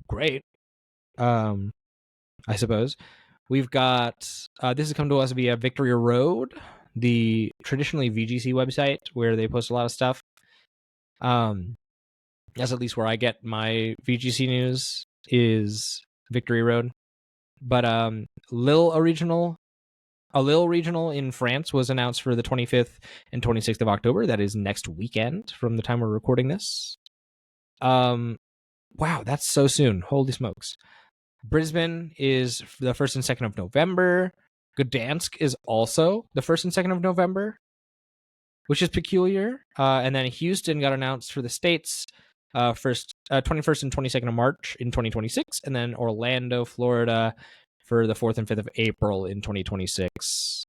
great. I suppose. We've got this has come to us via Victory Road, the traditionally VGC website where they post a lot of stuff. That's at least where I get my VGC news is Victory Road. But Lille regional in France was announced for the 25th and 26th of October. That is next weekend from the time we're recording this. Wow, that's so soon. Holy smokes. Brisbane is the 1st and 2nd of November. Gdansk is also the 1st and 2nd of November, which is peculiar. And then Houston got announced for the States 21st and 22nd of March in 2026. And then Orlando, Florida for the 4th and 5th of April in 2026.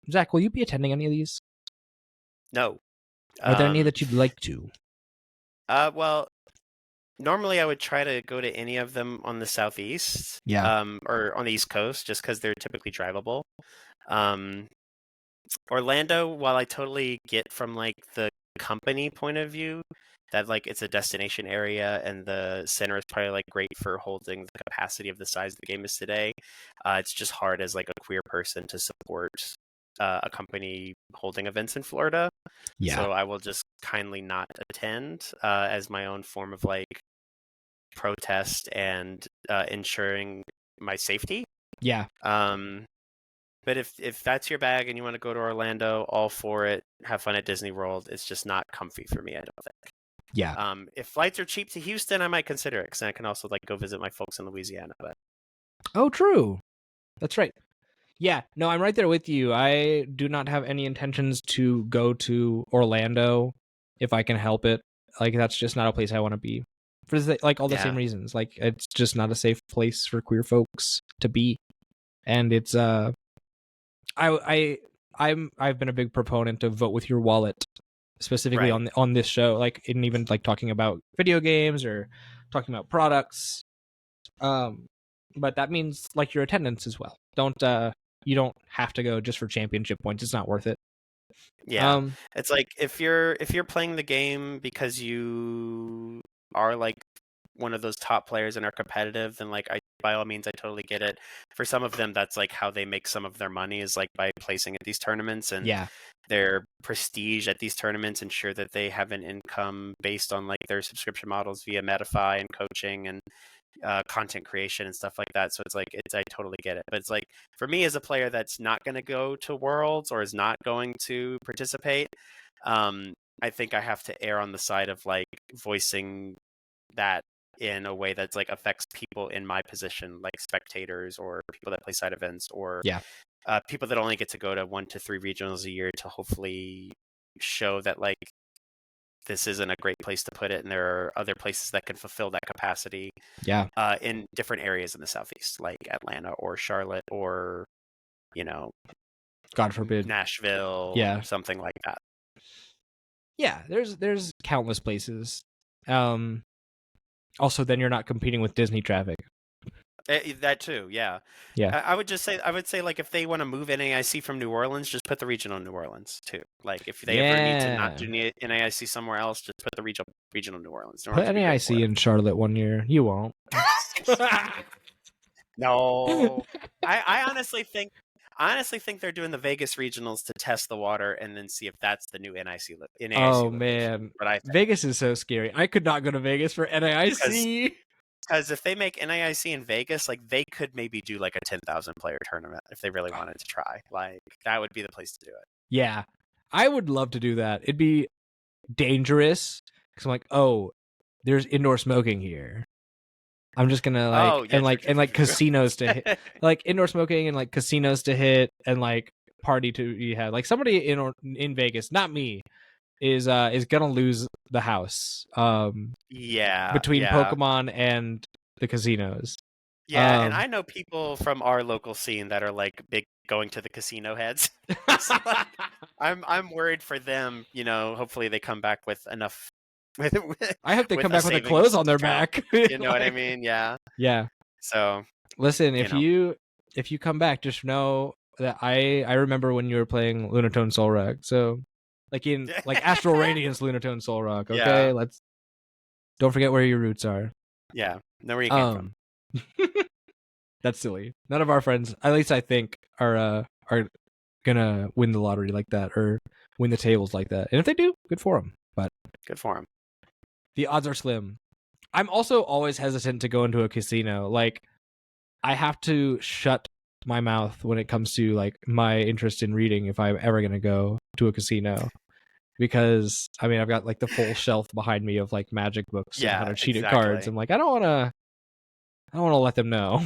Zach, will you be attending any of these? No. Are there any that you'd like to? Well, normally I would try to go to any of them on the Southeast. Yeah. Or on the East Coast, just because they're typically drivable. Orlando, while I totally get from like the company point of view that like it's a destination area and the center is probably like great for holding the capacity of the size the game is today, it's just hard as like a queer person to support a company holding events in Florida. Yeah. So I will just kindly not attend as my own form of like protest and ensuring my safety. Yeah. But if that's your bag and you want to go to Orlando, all for it. Have fun at Disney World. It's just not comfy for me, I don't think. Yeah. If flights are cheap to Houston, I might consider it because I can also like go visit my folks in Louisiana. But oh, true. That's right. Yeah. No, I'm right there with you. I do not have any intentions to go to Orlando if I can help it. Like that's just not a place I want to be for like all the same reasons. Like it's just not a safe place for queer folks to be, and it's I've been a big proponent of vote with your wallet, specifically on this show, like and even like talking about video games or talking about products. But that means like your attendance as well. You don't have to go just for championship points. It's not worth it. Yeah. It's like if you're playing the game because you are like one of those top players and are competitive, then like by all means I totally get it. For some of them, that's like how they make some of their money is like by placing at these tournaments, and their prestige at these tournaments ensure that they have an income based on like their subscription models via Medify and coaching and content creation and stuff like that. So it's like I totally get it. But it's like for me as a player that's not going to go to Worlds or is not going to participate, I think I have to err on the side of like voicing that in a way that's like affects people in my position, like spectators or people that play side events or people that only get to go to 1 to 3 regionals a year to hopefully show that like this isn't a great place to put it and there are other places that can fulfill that capacity in different areas in the Southeast, like Atlanta or Charlotte or God forbid Nashville, something like that. Yeah, there's countless places. Also, then you're not competing with Disney traffic. That too, yeah. I would say like if they want to move NAIC from New Orleans, just put the regional in New Orleans too. Like if they ever need to not do NAIC somewhere else, just put the regional New Orleans. Put NAIC in Charlotte one year. You won't. No, I honestly think they're doing the Vegas regionals to test the water and then see if that's the new NAIC. Oh man, Vegas is so scary. I could not go to Vegas for NAIC. Because if they make NAIC in Vegas, like they could maybe do like a 10,000 player tournament if they really wanted to try. Like that would be the place to do it. Yeah, I would love to do that. It'd be dangerous because I'm like, oh, there's indoor smoking here. I'm just gonna like casinos to hit, like indoor smoking and like casinos to hit and like party to have. Like somebody in Vegas, not me, is gonna lose the house. Between Pokemon and the casinos. Yeah, and I know people from our local scene that are like big going to the casino heads. So like, I'm worried for them. Hopefully they come back with enough. I hope they with come a back with the savings clothes on their account. back. You know what I mean? Yeah. Yeah. So listen, if you come back, just know that I remember when you were playing Lunatone Soul Rock. So like in Astral Radiance Lunatone Soul Rock. Okay, Yeah. don't forget where your roots are. Yeah, know where you came from. That's silly. None of our friends, at least I think, are gonna win the lottery like that or win the tables like that. And if they do, good for them. But good for them. The odds are slim. I'm also always hesitant to go into a casino. Like, I have to shut my mouth when it comes to like my interest in reading if I'm ever gonna go to a casino. Because I mean, I've got like the full shelf behind me of like magic books and how to cheat at cards. I'm like, I don't want to let them know.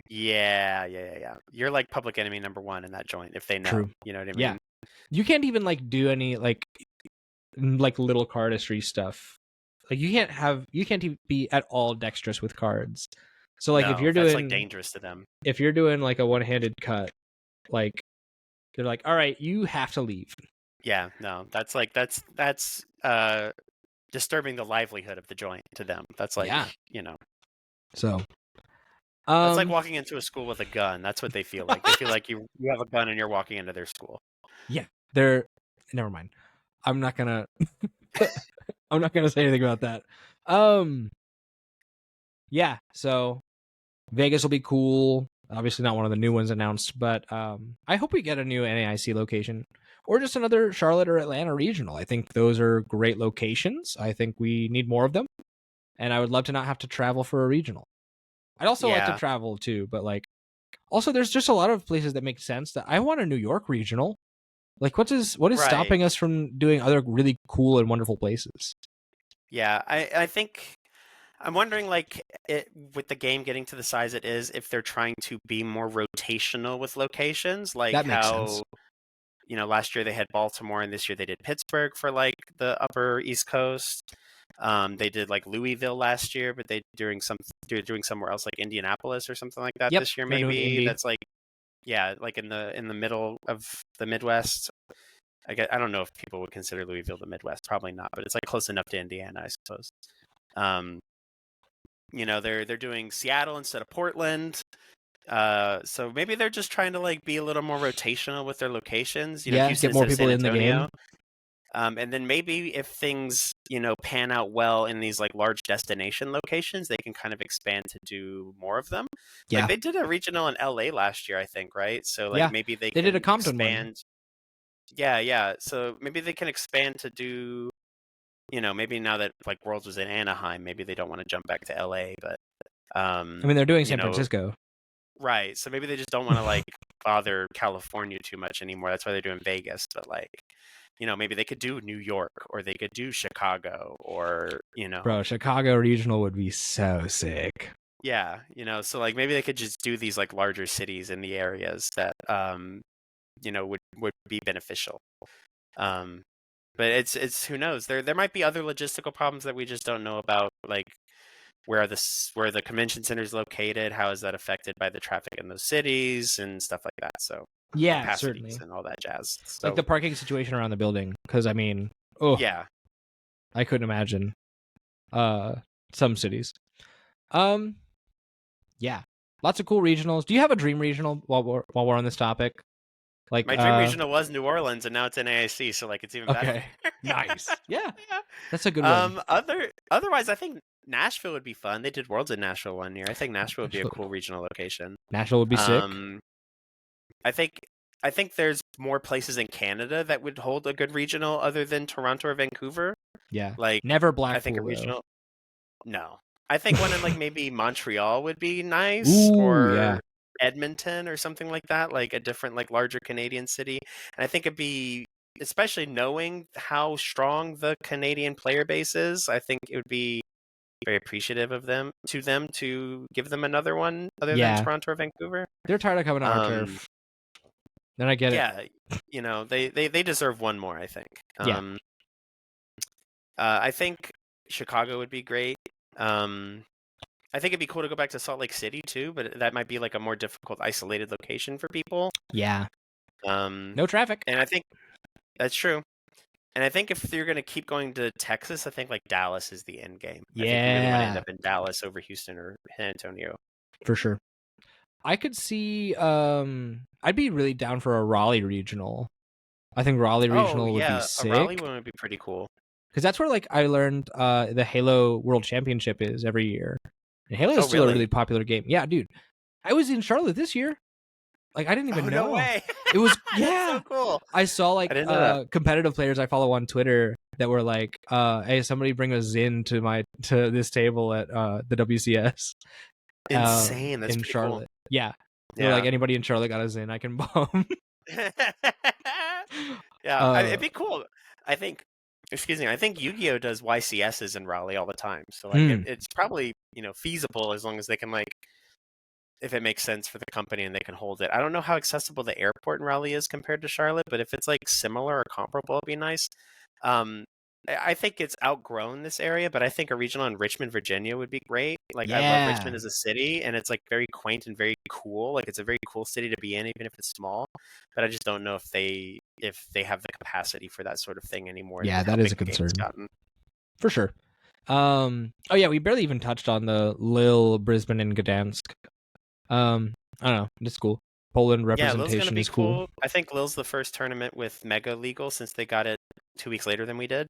Yeah. You're like public enemy number 1 in that joint if they know. True. You know what I mean? Yeah. You can't even like do any like little cardistry stuff. Like you can't even be at all dexterous with cards. So like if you're doing, that's like dangerous to them. If you're doing like a one-handed cut, like they're like, all right, you have to leave. Yeah, no, that's disturbing the livelihood of the joint to them. That's like, So it's like walking into a school with a gun. That's what they feel like. They feel like you have a gun and you're walking into their school. Yeah, never mind. I'm not gonna say anything about that. Yeah, so Vegas will be cool. Obviously not one of the new ones announced, but I hope we get a new NAIC location or just another Charlotte or Atlanta regional. I think those are great locations. I think we need more of them, and I would love to not have to travel for a regional. I'd also like to travel too, but like also there's just a lot of places that make sense that I want a New York regional. Like what is stopping us from doing other really cool and wonderful places? Yeah, I think I'm wondering, like, with the game getting to the size it is, if they're trying to be more rotational with locations, like that makes sense. Last year they had Baltimore and this year they did Pittsburgh for like the upper East Coast. They did like Louisville last year, but they're doing somewhere else like Indianapolis or something like that this year. Maybe that's like, like in the middle of the Midwest. I don't know if people would consider Louisville the Midwest. Probably not, but it's like close enough to Indiana, I suppose. They're doing Seattle instead of Portland. So maybe they're just trying to like be a little more rotational with their locations. Houston get more people in the game. And then maybe if things, pan out well in these like large destination locations, they can kind of expand to do more of them. Yeah. Like they did a regional in LA last year, I think, right? So like maybe they did a Compton expand. one. Yeah. So maybe they can expand to do, maybe now that like Worlds was in Anaheim, maybe they don't want to jump back to LA, but I mean they're doing San Francisco. Right. So maybe they just don't want to like bother California too much anymore. That's why they're doing Vegas, but like maybe they could do New York or they could do Chicago or, Bro, Chicago regional would be so sick. Yeah. So like maybe they could just do these like larger cities in the areas that, would be beneficial. But it's who knows? There might be other logistical problems that we just don't know about, like where the convention center is located, how is that affected by the traffic in those cities and stuff like that. So certainly, and all that jazz. So, like the parking situation around the building, because I mean, I couldn't imagine some cities. Yeah, lots of cool regionals. Do you have a dream regional while we're on this topic? Like my dream regional was New Orleans, and now it's NAIC, so like it's even better. Okay, nice. Yeah, that's a good one. Otherwise, I think Nashville would be fun. They did Worlds in Nashville one year. I think Nashville would be a cool regional location. Nashville would be sick. I think there's more places in Canada that would hold a good regional other than Toronto or Vancouver. Yeah, like never Blackpool. I think a regional. No, I think one in like maybe Montreal would be nice. Ooh, or Edmonton or something like that, like a different like larger Canadian city. And I think it'd be, especially knowing how strong the Canadian player base is, I think it would be very appreciative of them to give them another one other than Toronto or Vancouver. They're tired of coming to our turf. Then I get it. Yeah, they deserve one more, I think. I think Chicago would be great. I think it'd be cool to go back to Salt Lake City too, but that might be like a more difficult, isolated location for people. Yeah. No traffic. And I think that's true. And I think if you're going to keep going to Texas, I think like Dallas is the end game. Yeah. I think you really want to end up in Dallas over Houston or San Antonio. For sure. I could see I'd be really down for a Raleigh regional. I think Raleigh regional would be sick. A Raleigh one would be pretty cool. Because that's where like I learned the Halo World Championship is every year. And Halo is still a really popular game. Yeah, dude. I was in Charlotte this year. Like I didn't even know. No way. It was That's so cool. I saw like competitive players I follow on Twitter that were like, hey, somebody bring a Zin to this table at the WCS. Insane. That's in Charlotte. Cool. Yeah. They're like, anybody in Charlotte got a Zin, I can bomb. Yeah, it'd be cool. I think Yu-Gi-Oh does YCSs in Raleigh all the time. So like it's probably, feasible as long as they can like, if it makes sense for the company and they can hold it. I don't know how accessible the airport in Raleigh is compared to Charlotte, but if it's like similar or comparable, it'd be nice. I think it's outgrown this area, but I think a regional in Richmond, Virginia would be great. Like I love Richmond as a city, and it's like very quaint and very cool. Like it's a very cool city to be in, even if it's small. But I just don't know if they have the capacity for that sort of thing anymore. Yeah, that is a concern. For sure. Oh yeah, we barely even touched on the Lille, Brisbane, and Gdansk. I don't know. It's cool. Poland representation is cool. I think Lille's the first tournament with Mega Legal since they got it 2 weeks later than we did.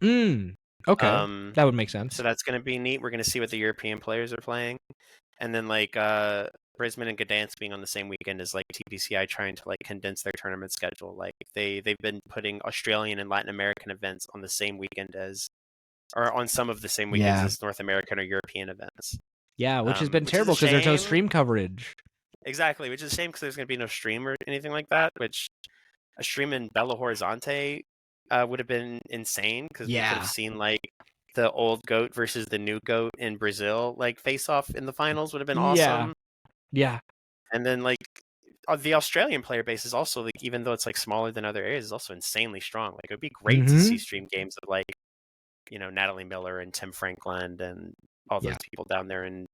Okay. That would make sense. So that's going to be neat. We're going to see what the European players are playing. And then like Brisbane and Gdansk being on the same weekend is like TPCI trying to like condense their tournament schedule. Like they've been putting Australian and Latin American events on the same weekend or on some of the same weekends as North American or European events. Yeah, which has been terrible because there's no stream coverage. Exactly, which is a shame because there's going to be no stream or anything like that, which a stream in Belo Horizonte would have been insane because we could have seen like the old GOAT versus the new GOAT in Brazil like face off in the finals would have been awesome. Yeah. And then like the Australian player base is also like, even though it's like smaller than other areas, is also insanely strong. Like it would be great to see stream games of like, Natalie Miller and Tim Franklin and all those people down there in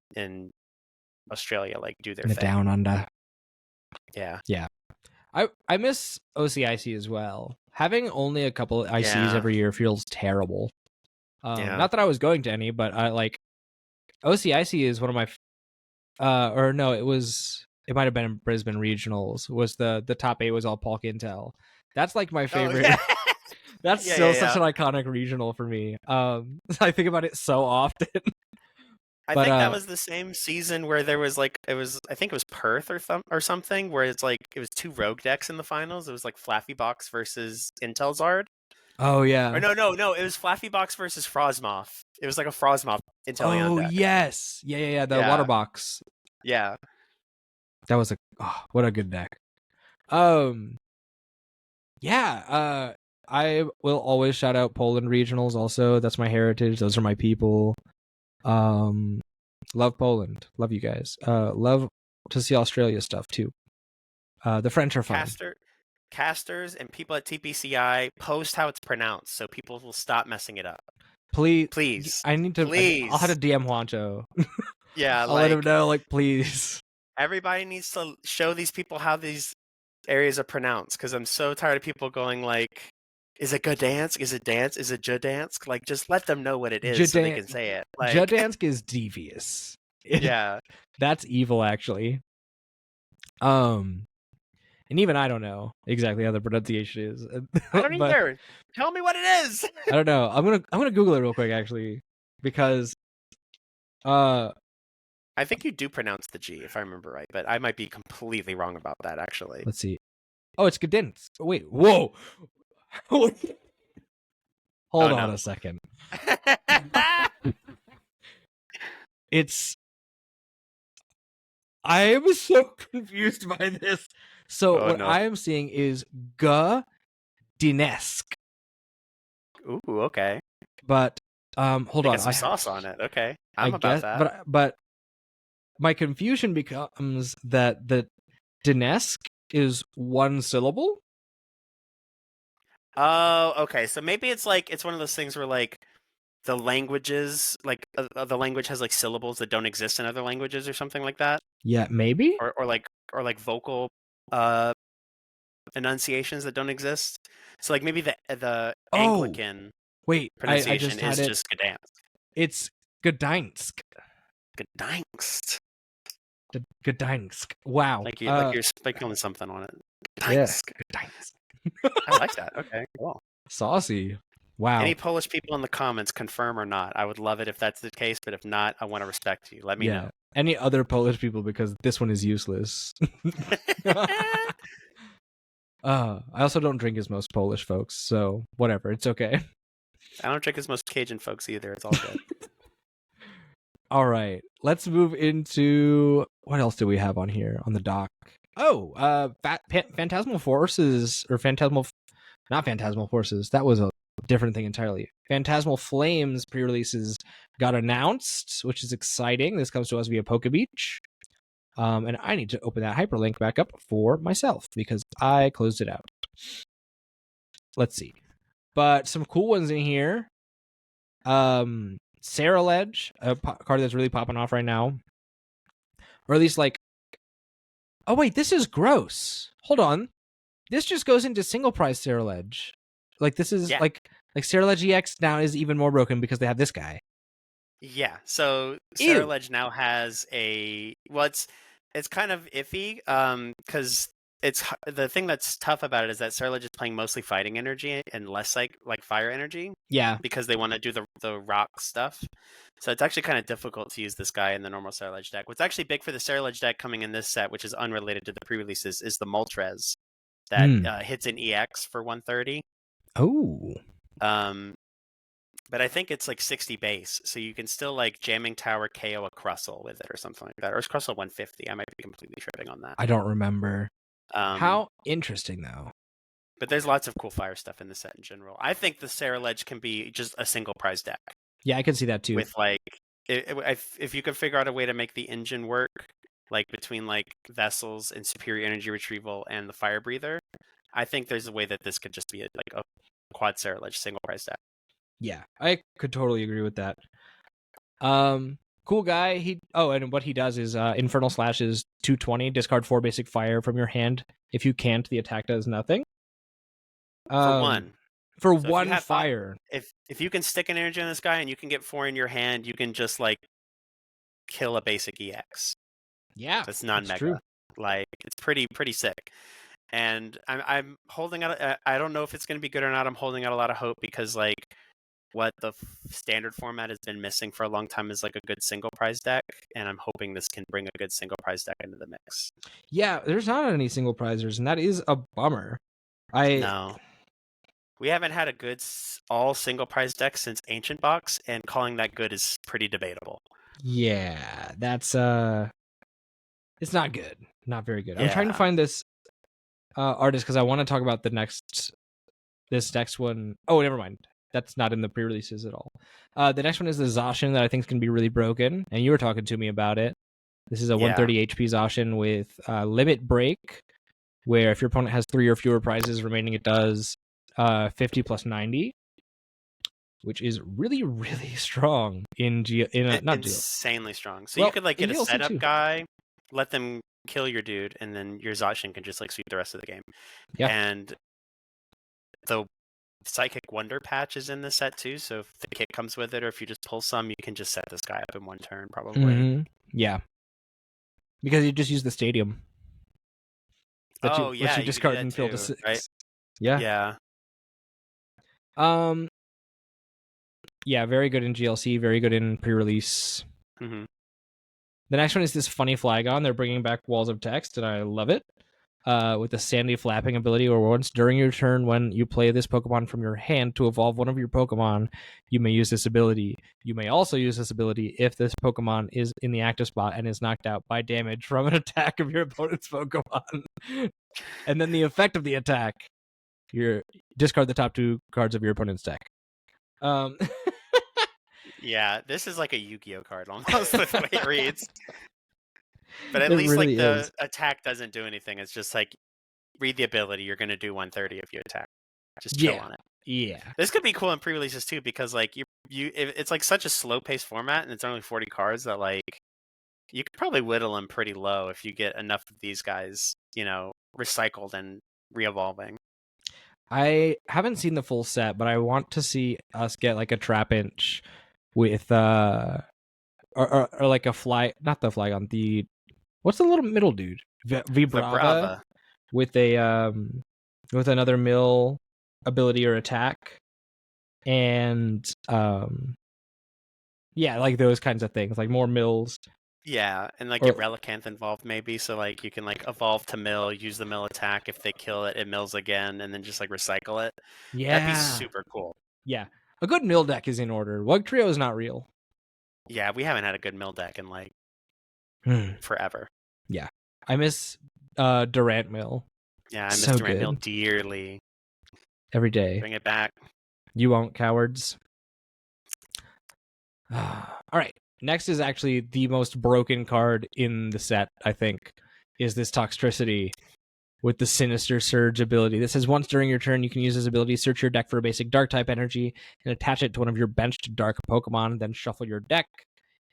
Australia like do their thing. Down under. Yeah. I miss OCIC as well. Having only a couple ICs every year feels terrible. Not that I was going to any, but I like OCIC is one of my it might have been in Brisbane regionals. Was the top 8 was all Polk Intel. That's like my favorite. That's still such an iconic regional for me. I think about it so often. I think that was the same season where there was like I think it was Perth or something where it's like it was 2 rogue decks in the finals. It was like Flaffy Box versus Intel Zard. Oh yeah. Or no, it was Flaffy Box versus Frostmoth. It was like a Frostmoth Inteleon deck. Yes. Yeah, the water box. Yeah. That was what a good deck. I will always shout out Poland regionals also. That's my heritage. Those are my people. Love Poland. Love you guys. Love to see Australia stuff too. The French are fun. Casters and people at TPCI post how it's pronounced so people will stop messing it up. Please. I need to. I'll have to DM Juancho. Yeah, I'll let him know. Like, please. Everybody needs to show these people how these areas are pronounced because I'm so tired of people going like, "Is it Gdansk? Is it Dance? Is it Gdansk?" Like, just let them know what it is so they can say it. Like, Gdansk is devious. Yeah, that's evil actually. And even I don't know exactly how the pronunciation is. I don't either. Tell me what it is. I don't know. I'm gonna Google it real quick actually, because I think you do pronounce the G if I remember right, but I might be completely wrong about that actually. Let's see. Oh, it's Gdansk. Wait, whoa. Hold on a second. I am so confused by this. So I am seeing is Gdansk. Ooh, okay. But hold on. Some sauce on it. Okay. I'm about that. But my confusion becomes that the Gdansk is one syllable. Oh, okay. So maybe it's one of those things where like the languages, like the language has like syllables that don't exist in other languages or something like that, Yeah, maybe. or like vocal enunciations that don't exist. So like maybe the Oh, Anglican wait, I pronunciation just had is it. just Gdansk. It's Gdańsk. Gdansk. Gdańsk. Wow. You're sprinkling something on it. Yeah, Gdansk. Gdańsk. I like that. Okay, cool. Saucy. Wow. Any Polish people in the comments, confirm or not? I would love it if that's the case, but if not, I want to respect you. Let me know. Any other Polish people, because this one is useless. I also don't drink as most Polish folks, so whatever, it's okay. I don't drink as most Cajun folks either. It's all good. All right, let's move into what else do we have on here on the dock? Oh, Phantasmal Forces, or not Phantasmal Forces. That was a different thing entirely. Phantasmal Flames pre-releases got announced, which is exciting. This comes to us via PokeBeach. And I need to open that hyperlink back up for myself because I closed it out. Let's see. But some cool ones in here. Saraledge, a card that's really popping off right now. Or at least like... Oh, wait, this is gross. Hold on. This just goes into single price Saraledge. Like, this is like Saraledge EX now is even more broken because they have this guy. Yeah, so Saraledge now has a... Well, it's kind of iffy, because it's the thing that's tough about it is that Saraledge is playing mostly fighting energy and less like fire energy. Yeah. Because they want to do the rock stuff. So it's actually kind of difficult to use this guy in the normal Saraledge deck. What's actually big for the Saraledge deck coming in this set, which is unrelated to the pre-releases, is the Moltres that hits an EX for 130. Oh. But I think it's like 60 base, so you can still like Jamming Tower KO a Crustle with it or something like that. Or is Crustle 150? I might be completely tripping on that. I don't remember. How interesting, though. But there's lots of cool fire stuff in the set in general. I think the Saraledge can be just a single prize deck. Yeah, I can see that too. With like, if you could figure out a way to make the engine work, like between like vessels and superior energy retrieval and the fire breather, I think there's a way that this could just be like a quad Saraledge single prize deck. Yeah, I could totally agree with that. Cool guy. And what he does is Infernal Slash is 220. Discard 4 basic fire from your hand. If you can't, the attack does nothing. For one. For so one fire. If you can stick an energy on this guy and you can get 4 in your hand, you can just like kill a basic EX. Yeah, that's non-mega. Like it's pretty sick. And I'm holding out. I don't know if it's going to be good or not. I'm holding out a lot of hope because like what the standard format has been missing for a long time is like a good single prize deck, and I'm hoping this can bring a good single prize deck into the mix. Yeah, there's not any single prizers, and that is a bummer. No. We haven't had a good all single prize deck since Ancient Box, and calling that good is pretty debatable. Yeah, that's it's not good. Not very good. Yeah. I'm trying to find this artist because I want to talk about this next one. Oh, never mind. That's not in the pre-releases at all. The next one is the Zacian that I think is going to be really broken, and you were talking to me about it. This is a 130 HP Zacian with Limit Break, where if your opponent has 3 or fewer prizes remaining, it does 50 plus 90, which is really, really strong insanely strong. So you could like get a setup guy, let them kill your dude, and then your Zacian can just like sweep the rest of the game. Yeah. And the Psychic Wonder patch is in this set too, so if the kit comes with it, or if you just pull some, you can just set this guy up in one turn, probably. Mm-hmm. Yeah. Because you just use the stadium. You discard and fill to 6. Right? Yeah. Yeah, very good in GLC, very good in pre-release. Mm-hmm. The next one is this funny Flagon. They're bringing back Walls of Text, and I love it. With the Sandy Flapping ability, or once during your turn when you play this Pokemon from your hand to evolve one of your Pokemon, you may use this ability. You may also use this ability if this Pokemon is in the active spot and is knocked out by damage from an attack of your opponent's Pokemon. And then the effect of the attack, you discard the top 2 cards of your opponent's deck. Yeah, this is like a Yu-Gi-Oh card almost with the way it reads. But at least really the attack doesn't do anything. It's just like read the ability. You're going to do 130 if you attack. Just chill on it. Yeah. This could be cool in pre-releases too, because like it's like such a slow-paced format, and it's only 40 cards that like you could probably whittle them pretty low if you get enough of these guys, recycled and re-evolving. I haven't seen the full set, but I want to see us get like a Trapinch with or like a fly, not the Flygon, the what's the little middle dude? Vibrava Vibrava. with a with another mill ability or attack. And yeah, like those kinds of things, like more mills. Yeah, and like Or get Relicanth involved maybe, so like you can like evolve to mill, use the mill attack. If they kill it, it mills again, and then just like recycle it. That'd be yeah. super cool. Yeah. A good mill deck is in order. Wugtrio is not real. Yeah, we haven't had a good mill deck in like forever. Yeah. I miss Durant Mill. Yeah, I miss So Durant Mill good. dearly. Every day. Bring it back. You won't, cowards. All right. Next is actually the most broken card in the set, I think, is this Toxtricity with the Sinister Surge ability. This says once during your turn, you can use this ability, search your deck for a basic dark type energy, and attach it to one of your benched dark Pokemon, then shuffle your deck.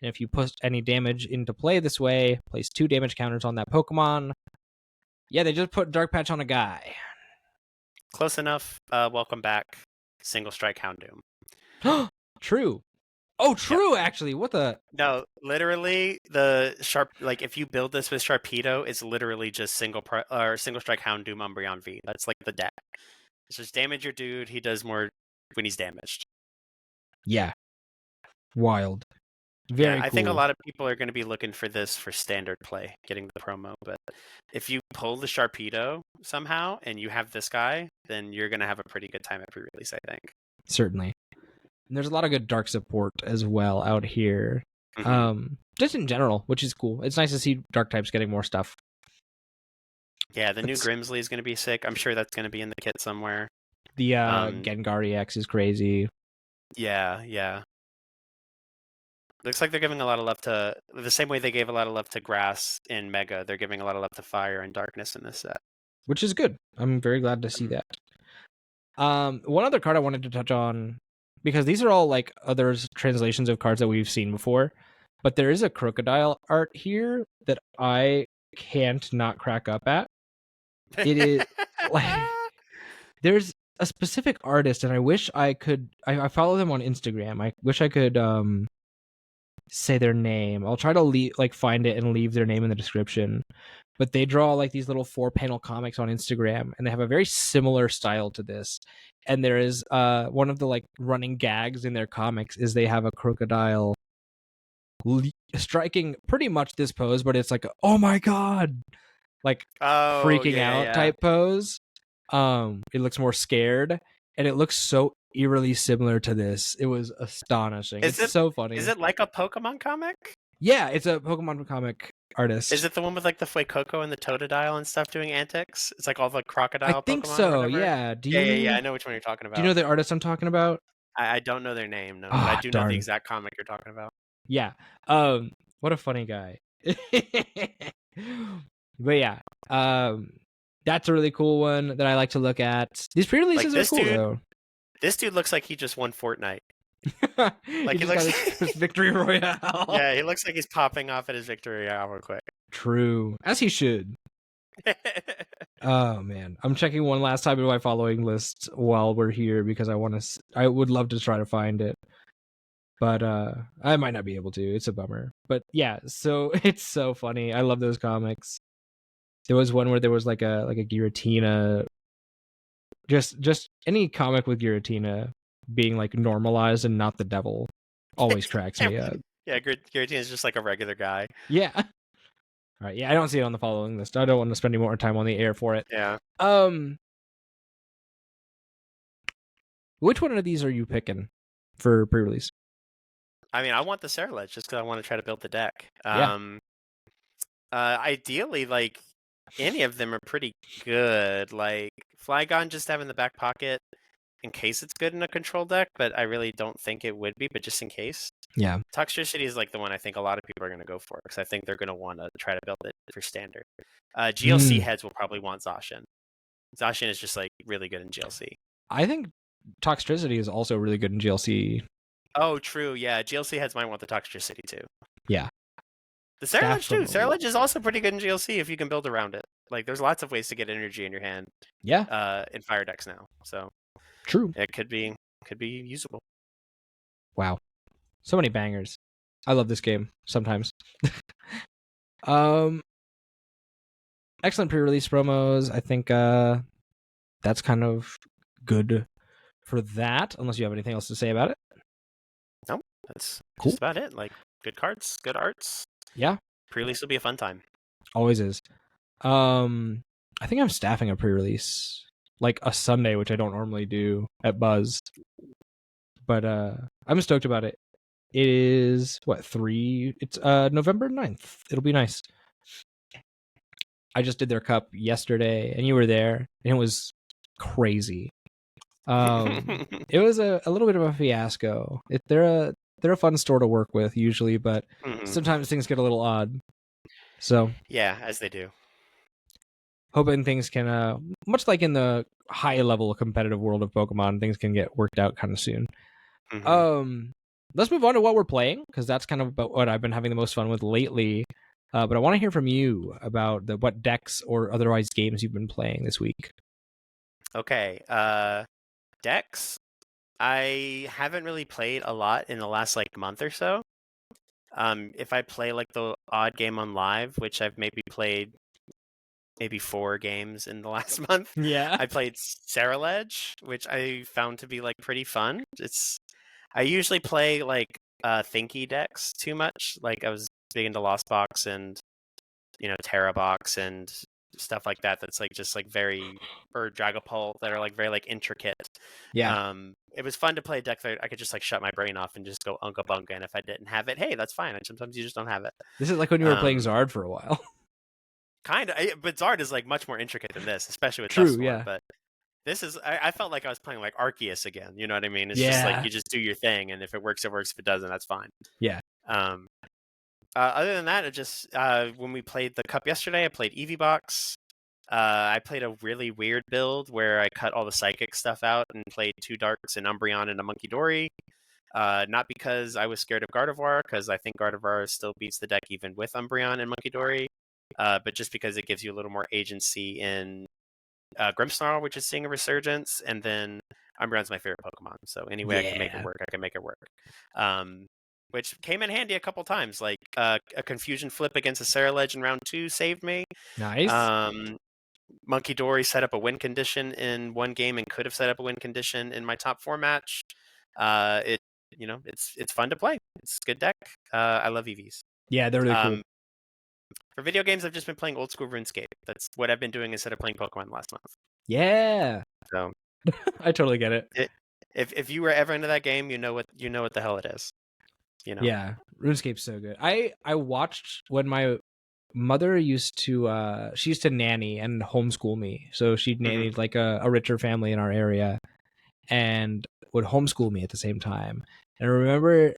And if you put any damage into play this way, place 2 damage counters on that Pokemon. Yeah, they just put Dark Patch on a guy. Close enough. Welcome back. Single Strike Houndoom. True. Oh, true, yep. Actually. What the? No, literally, the if you build this with Sharpedo, it's literally just single strike Houndoom Umbreon V. That's like the deck. It's just damage your dude. He does more when he's damaged. Yeah. Wild. Very cool. I think a lot of people are going to be looking for this for standard play, getting the promo. But if you pull the Sharpedo somehow and you have this guy, then you're going to have a pretty good time at pre-release, I think. Certainly. And there's a lot of good dark support as well out here. Mm-hmm. Just in general, which is cool. It's nice to see dark types getting more stuff. Yeah, the new Grimsley is going to be sick. I'm sure that's going to be in the kit somewhere. The Gengar EX is crazy. Yeah. Looks like they're giving a lot of love to the same way they gave a lot of love to Grass in Mega. They're giving a lot of love to Fire and Darkness in this set, which is good. I'm very glad to see that. One other card I wanted to touch on, because these are all like other translations of cards that we've seen before, but there is a crocodile art here that I can't not crack up at. It is like there's a specific artist, and I wish I could. I follow them on Instagram. I wish I could say their name. I'll try to find it and leave their name in the description. But they draw like these little 4-panel comics on Instagram, and they have a very similar style to this. And there is one of the like running gags in their comics is they have a crocodile striking pretty much this pose, but it's like, oh my god, like freaking out type pose. It looks more scared, and it looks so eerily similar to this. It was astonishing. It's so funny. Is it like a Pokemon comic? Yeah, it's a Pokemon comic artist. Is it the one with like the Fuecoco and the Totodile and stuff doing antics? It's like all the crocodile I think Pokemon so, yeah. Yeah, I know which one you're talking about. Do you know the artist I'm talking about? I don't know their name, no. But I do know the exact comic you're talking about. Yeah. What a funny guy. But yeah, that's a really cool one that I like to look at. These pre-releases are cool, though. This dude looks like he just won Fortnite. Like he looks his victory royale. Yeah, he looks like he's popping off at his victory royale real quick. True, as he should. Oh man, I'm checking one last time in my following list while we're here because I would love to try to find it, but I might not be able to. It's a bummer. But yeah, so it's so funny. I love those comics. There was one where there was like a Giratina. Just any comic with Giratina being like normalized and not the devil always cracks me up. Yeah, Giratina is just like a regular guy. Yeah. All right. Yeah, I don't see it on the following list. I don't want to spend any more time on the air for it. Yeah. Which one of these are you picking for pre-release? I mean, I want the Ceruledge just because I want to try to build the deck. Ideally, like any of them are pretty good. Like Flygon, just have in the back pocket in case it's good in a control deck, but I really don't think it would be, but just in case. Yeah. Toxtricity is like the one I think a lot of people are going to go for because I think they're going to want to try to build it for standard. GLC heads will probably want Zacian. Zacian is just like really good in GLC. I think Toxtricity is also really good in GLC. Oh, true. Yeah, GLC heads might want the Toxtricity too. Yeah. The Sarah too. Sarah is also pretty good in GLC if you can build around it. Like, there's lots of ways to get energy in your hand. Yeah. In fire decks now, so true. It could be usable. Wow, so many bangers. I love this game sometimes. Excellent pre-release promos. I think that's kind of good for that. Unless you have anything else to say about it. No, that's cool. Just about it. Like, good cards, good arts. Yeah. Pre-release will be a fun time. Always is. I think I'm staffing a pre-release, like a Sunday, which I don't normally do at Buzz. But I'm stoked about it. It is it's November 9th. It'll be nice. I just did their cup yesterday and you were there and it was crazy. It was a little bit of a fiasco. They're a fun store to work with usually, but sometimes things get a little odd. So yeah, as they do. Hoping things can, much like in the high level competitive world of Pokemon, things can get worked out kind of soon. Let's move on to what we're playing, because that's kind of about what I've been having the most fun with lately. But I want to hear from you about what decks or otherwise games you've been playing this week. Okay, decks. I haven't really played a lot in the last month or so. If I play the odd game on live, which I've maybe played 4 games in the last month. Yeah. I played Ceruledge, which I found to be pretty fun. I usually play Thinky decks too much. I was big into Lost Box and Terra Box and stuff like that. That's very, or Dragapult, that are very intricate. Yeah. It was fun to play a deck that I could just shut my brain off and just go Unga Bunga, and if I didn't have it, hey, that's fine. And sometimes you just don't have it. This is like when you were playing Zard for a while. Kind of, but Zard is much more intricate than this, especially with True, Duststorm. yeah. But this is, I felt like I was playing Arceus again. You know what I mean? It's just you just do your thing, and if it works, it works. If it doesn't, that's fine. Yeah. Other than that, it just when we played the Cup yesterday, I played Eevee Box. I played a really weird build where I cut all the psychic stuff out and played 2 Darks, an Umbreon, and a Monkey Dory. Not because I was scared of Gardevoir, because I think Gardevoir still beats the deck even with Umbreon and Monkey Dory. But just because it gives you a little more agency in Grimmsnarl, which is seeing a resurgence, and then Umbreon's my favorite Pokemon. So anyway, I can make it work. I can make it work. Which came in handy a couple times. A Confusion Flip against a Ceruledge in round 2 saved me. Nice. Monkey Dory set up a win condition in one game and could have set up a win condition in my top 4 match. It's fun to play. It's a good deck. I love EVs. Yeah, they're really cool. For video games, I've just been playing old school RuneScape. That's what I've been doing instead of playing Pokemon last month. Yeah. So I totally get it. If you were ever into that game, you know what the hell it is. Yeah, RuneScape's so good. I watched when my mother used to nanny and homeschool me. So she nannied a richer family in our area and would homeschool me at the same time. And I remember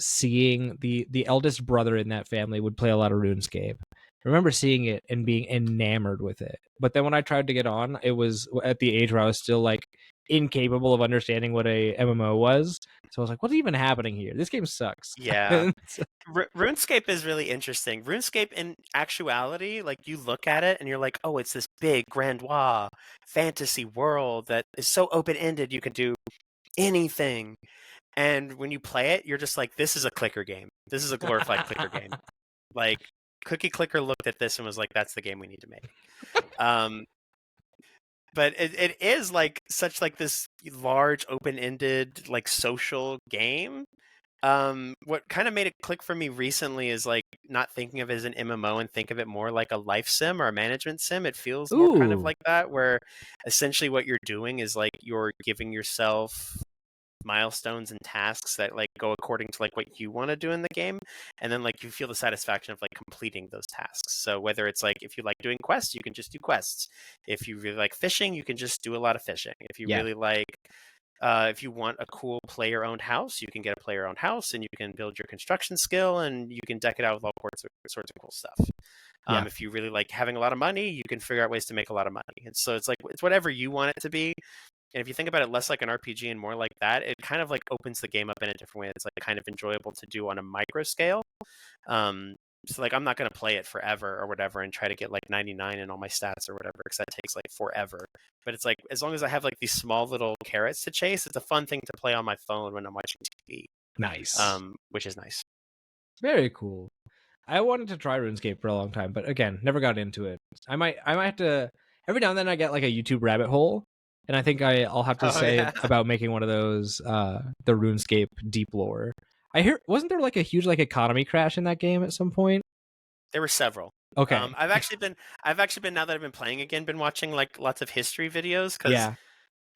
seeing the eldest brother in that family would play a lot of RuneScape. I remember seeing it and being enamored with it. But then when I tried to get on, it was at the age where I was still incapable of understanding what a MMO was. So I was like, what's even happening here? This game sucks. Yeah. RuneScape is really interesting. RuneScape, in actuality, you look at it and you're like, oh, it's this big grandiose fantasy world that is so open-ended you can do anything. And when you play it, you're just like, this is a clicker game. This is a glorified clicker game. Cookie Clicker looked at this and was like, that's the game we need to make. But it is such this large, open-ended, social game. What kind of made it click for me recently is not thinking of it as an MMO and think of it more like a life sim or a management sim. It feels more kind of like that, where essentially what you're doing is you're giving yourself milestones and tasks that go according to what you want to do in the game, and then you feel the satisfaction of completing those tasks. So whether it's if you like doing quests, you can just do quests. If you really like fishing, you can just do a lot of fishing. If you really if you want a cool player-owned house, you can get a player-owned house and you can build your construction skill and you can deck it out with all sorts of cool stuff. If you really like having a lot of money, you can figure out ways to make a lot of money. And so it's it's whatever you want it to be. And if you think about it less like an RPG and more like that, it kind of like opens the game up in a different way. It's like kind of enjoyable to do on a micro scale. So like I'm not going to play it forever or whatever and try to get like 99 in all my stats or whatever, because that takes like forever. But it's like as long as I have like these small little carrots to chase, it's a fun thing to play on my phone when I'm watching TV. Nice. Which is nice. Very cool. I wanted to try RuneScape for a long time, but again, never got into it. I might have to. Every now and then I get like a YouTube rabbit hole, and I think I'll have to say about making one of those the RuneScape deep lore. I hear, wasn't there like a huge like economy crash in that game at some point? There were several. Okay. I've actually been now that I've been playing again, been watching like lots of history videos, because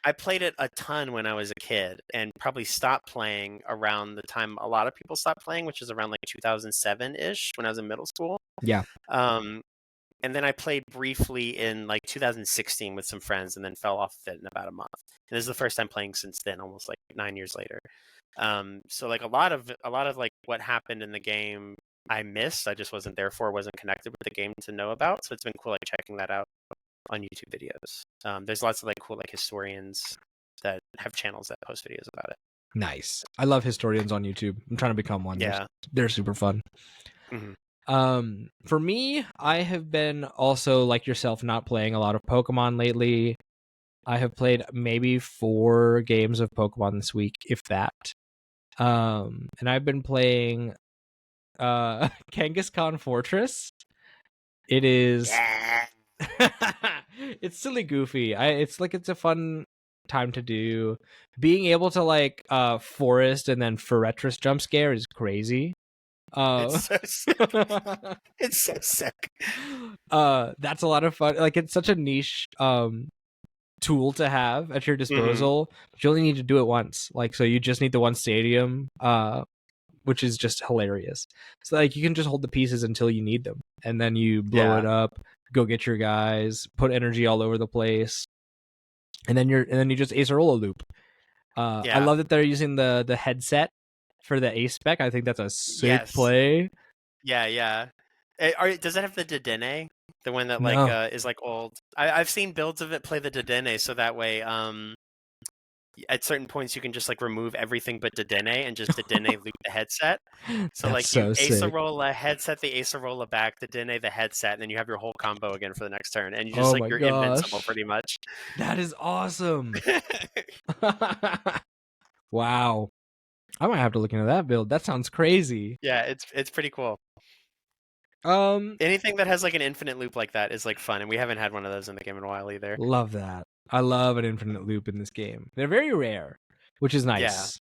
I played it a ton when I was a kid and probably stopped playing around the time a lot of people stopped playing, which is around like 2007-ish when I was in middle school. Yeah. And then I played briefly in like 2016 with some friends and then fell off of it in about a month. And this is the first time playing since then, almost like 9 years later. So like a lot of like what happened in the game I missed. I just wasn't connected with the game to know about. So it's been cool like checking that out on YouTube videos. There's lots of like cool like historians that have channels that post videos about it. Nice. I love historians on YouTube. I'm trying to become one. Yeah. They're super fun. Mm-hmm. For me, I have been also like yourself not playing a lot of Pokemon lately. I have played maybe 4 games of Pokemon this week, if that. And I've been playing Kangaskhan Fortress. It is it's silly goofy. It's a fun time to do. Being able to like forest and then Forretress jump scare is crazy. It's so sick. It's so sick. That's a lot of fun. Like it's such a niche tool to have at your disposal. But you only need to do it once. Like so you just need the one stadium, which is just hilarious. So like you can just hold the pieces until you need them, and then you blow it up, go get your guys, put energy all over the place, and then you just ace a roll a loop. I love that they're using the headset for the ace spec. I think that's a sick play. Yeah. Does it have the Dedenne? The one that like is like old. I've seen builds of it play the Dedenne, so that way at certain points you can just like remove everything but Dedenne and just Dedenne loop the headset. So that's like you Acerola headset the Acerola back, Dedenne the headset, and then you have your whole combo again for the next turn, and you just you're invincible pretty much. That is awesome. Wow. I might have to look into that build. That sounds crazy. Yeah, it's pretty cool. Anything that has like an infinite loop like that is like fun, and we haven't had one of those in the game in a while either. Love that. I love an infinite loop in this game. They're very rare, which is nice.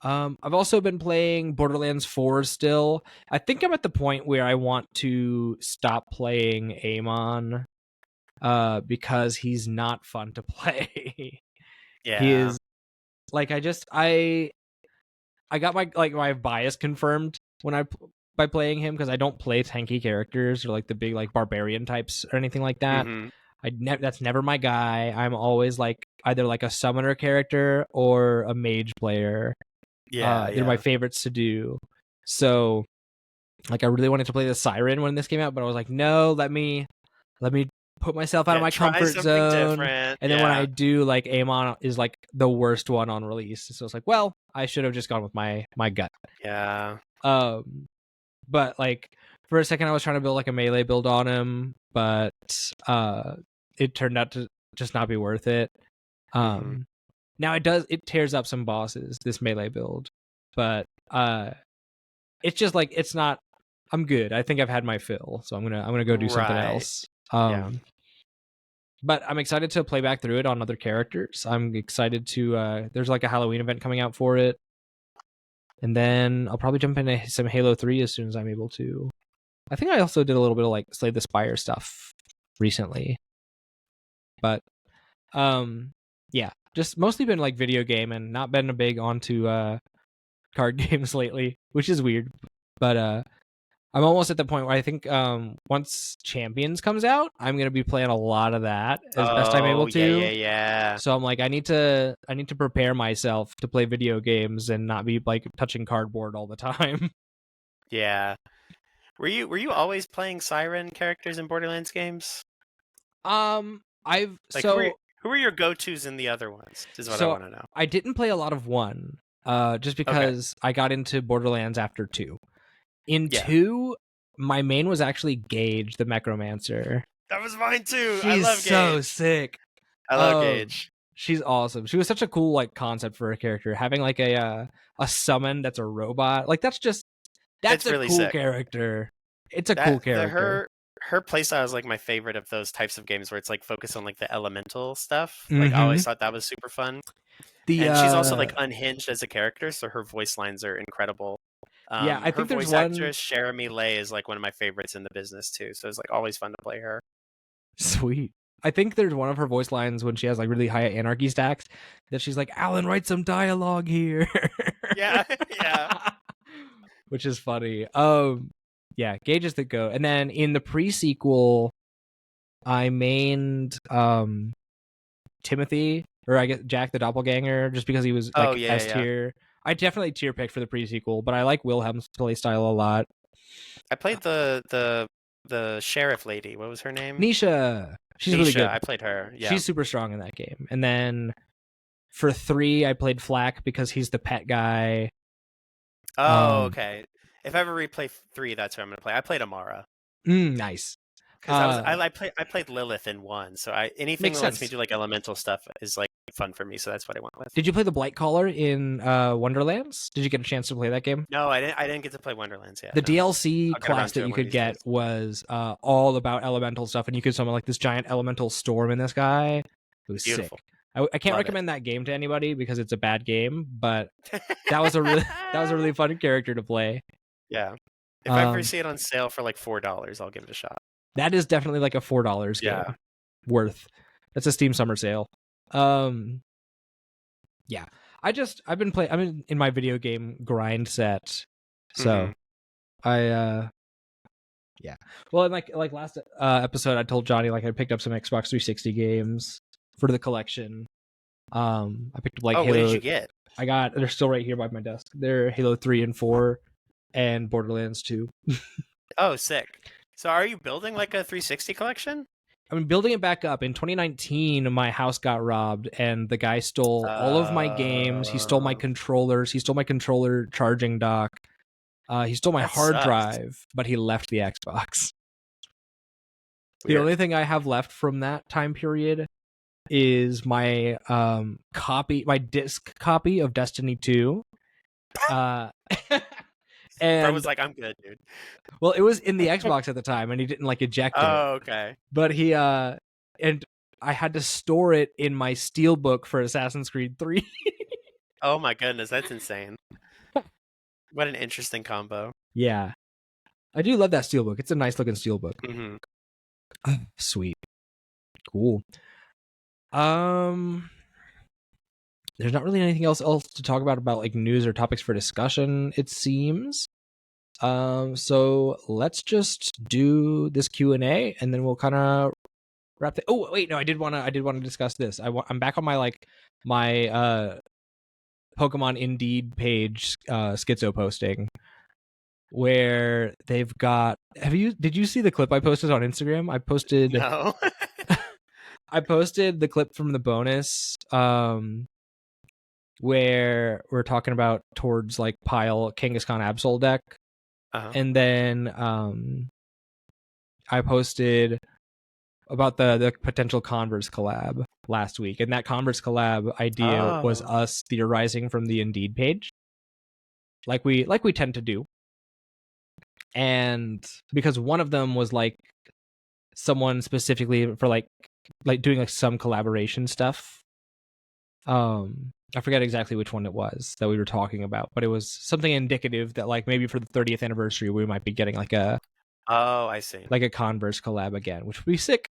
Yeah. I've also been playing Borderlands 4 still. I think I'm at the point where I want to stop playing Amon because he's not fun to play. Yeah. He is like I got my bias confirmed by playing him, because I don't play tanky characters or like the big like barbarian types or anything like that. That's never my guy. I'm always like either like a summoner character or a mage player. They're my favorites to do. So like I really wanted to play the Siren when this came out, but I was like, no, let me put myself out of my comfort zone. And then when I do, like Amon is like the worst one on release. So it's like, well, I should have just gone with my gut. Yeah. But like for a second I was trying to build like a melee build on him, but it turned out to just not be worth it. Now it tears up some bosses, this melee build, but it's just like it's not. I'm good. I think I've had my fill, so I'm gonna go do something else. But I'm excited to play back through it on other characters. I'm excited to there's like a Halloween event coming out for it. And then I'll probably jump into some Halo 3 as soon as I'm able to. I think I also did a little bit of like Slay the Spire stuff recently. But yeah, just mostly been like video game and not been a big onto card games lately, which is weird. But I'm almost at the point where I think once Champions comes out, I'm gonna be playing a lot of that as best I'm able to. Yeah. So I'm like, I need to prepare myself to play video games and not be like touching cardboard all the time. Yeah. Were you always playing Siren characters in Borderlands games? I've like, so Who are your go-tos in the other ones? Is what I So want to know. I didn't play a lot of 1, just because I got into Borderlands after 2. In 2, my main was actually Gage, the Necromancer. That was mine too. I She's love Gage. so sick. I love Gage. She's awesome. She was such a cool like concept for a character. Having like a summon that's a robot. Like that's a really cool sick. character. It's a cool character. Her playstyle is like my favorite of those types of games where it's like focused on like the elemental stuff. Like I always thought that was super fun. And she's also like unhinged as a character, so her voice lines are incredible. Yeah, I think her there's voice actress, Jeremy Lay, is like one of my favorites in the business too. So it's like always fun to play her. Sweet. I think there's one of her voice lines when she has like really high anarchy stacks that she's like, Alan, write some dialogue here. Yeah. Which is funny. Yeah, Gage is the go. And then in the pre-sequel, I mained Timothy, or I guess Jack the Doppelganger, just because he was like S tier. I definitely tier picked for the pre-sequel, but I like Wilhelm's playstyle a lot. I played the sheriff lady. What was her name? Nisha. She's really good. I played her. Yeah. She's super strong in that game. And then for 3, I played Flack because he's the pet guy. Oh, okay. If I ever replay 3, that's who I'm going to play. I played Amara. Nice. Because I played Lilith in 1, so anything that lets me do like elemental stuff is like fun for me. So that's what I went with. Did you play the Blightcaller in Wonderlands? Did you get a chance to play that game? No, I didn't get to play Wonderlands yet. The DLC class that you could get was all about elemental stuff, and you could summon like this giant elemental storm in the sky. It was beautiful. Sick. I can't recommend that game to anybody because it's a bad game, but that was a really fun character to play. Yeah. If I ever see it on sale for like $4, I'll give it a shot. That is definitely like a $4 game worth. That's a Steam summer sale. Yeah. I've been playing. I'm in my video game grind set, so yeah. Well, in like last episode, I told Johnny like I picked up some Xbox 360 games for the collection. I picked up like Halo. What did you get? They're still right here by my desk. They're Halo 3 and 4 and Borderlands 2. Oh, sick. So are you building like a 360 collection? I'm building it back up. In 2019, my house got robbed, and the guy stole all of my games. He stole my controllers. He stole my controller charging dock. He stole my hard drive, but he left the Xbox. Weird. The only thing I have left from that time period is my my disc copy of Destiny 2. And I was like, I'm good, dude. Well, it was in the Xbox at the time, and he didn't like eject it. Oh, okay. But he and I had to store it in my Steelbook for Assassin's Creed 3. Oh my goodness, that's insane. What an interesting combo. Yeah. I do love that Steelbook. It's a nice looking Steelbook. Mm-hmm. Sweet. Cool. There's not really anything else to talk about like news or topics for discussion, it seems. So let's just do this Q&A, and then we'll kind of wrap it. Oh wait, no, I did want to discuss this. I'm back on my Pokemon Indeed page, schizo posting, where they've got. Did you see the clip I posted on Instagram? I posted. No. I posted the clip from the bonus, where we're talking about towards like pile Kangaskhan Absol deck. And then I posted about the potential Converse collab last week, and that Converse collab idea was us theorizing from the Indeed page, like we tend to do. And because one of them was like someone specifically for like doing like some collaboration stuff. I forget exactly which one it was that we were talking about, but it was something indicative that like maybe for the 30th anniversary we might be getting like a I see, like a Converse collab again, which would be sick.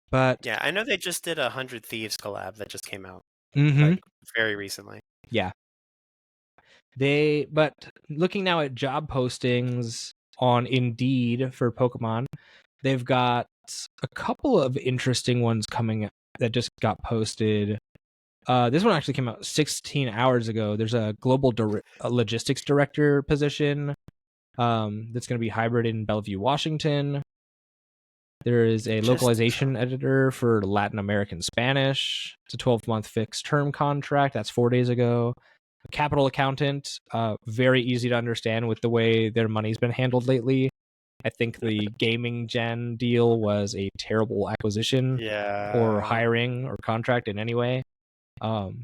But yeah, I know they just did a 100 Thieves collab that just came out like very recently. Yeah, but looking now at job postings on Indeed for Pokemon, they've got a couple of interesting ones coming that just got posted. This one actually came out 16 hours ago. There's a global logistics director position that's going to be hybrid in Bellevue, Washington. There is a localization editor for Latin American Spanish. It's a 12-month fixed term contract. That's 4 days ago. A capital accountant, very easy to understand with the way their money's been handled lately. I think the gaming gen deal was a terrible acquisition or hiring or contract in any way.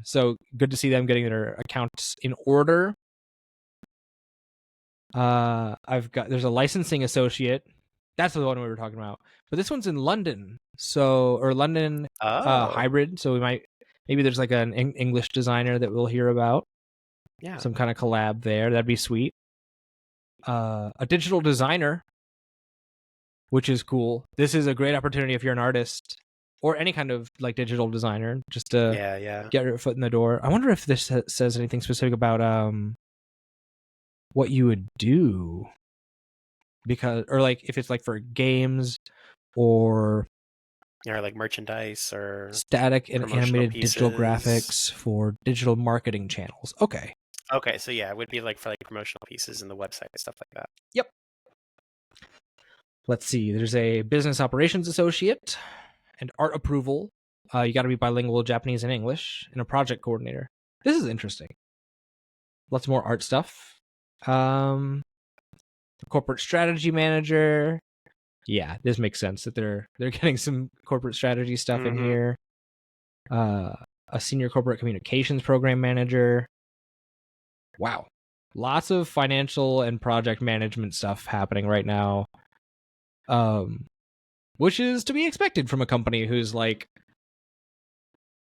So good to see them getting their accounts in order. There's a licensing associate. That's the one we were talking about. But this one's in London. London hybrid. So maybe there's like an English designer that we'll hear about. Yeah. Some kind of collab there. That'd be sweet. A digital designer, which is cool. This is a great opportunity if you're an artist or any kind of like digital designer, just to get your foot in the door. I wonder if this says anything specific about what you would do, or like if it's like for games or like merchandise or static and animated digital graphics for digital marketing channels. Okay, so yeah, it would be like for like promotional pieces in the website and stuff like that. Yep. Let's see. There's a business operations associate and art approval. You got to be bilingual, Japanese and English, and a project coordinator. This is interesting. Lots more art stuff. Corporate strategy manager. Yeah, this makes sense that they're getting some corporate strategy stuff in here. A senior corporate communications program manager. Wow. Lots of financial and project management stuff happening right now. Which is to be expected from a company who's like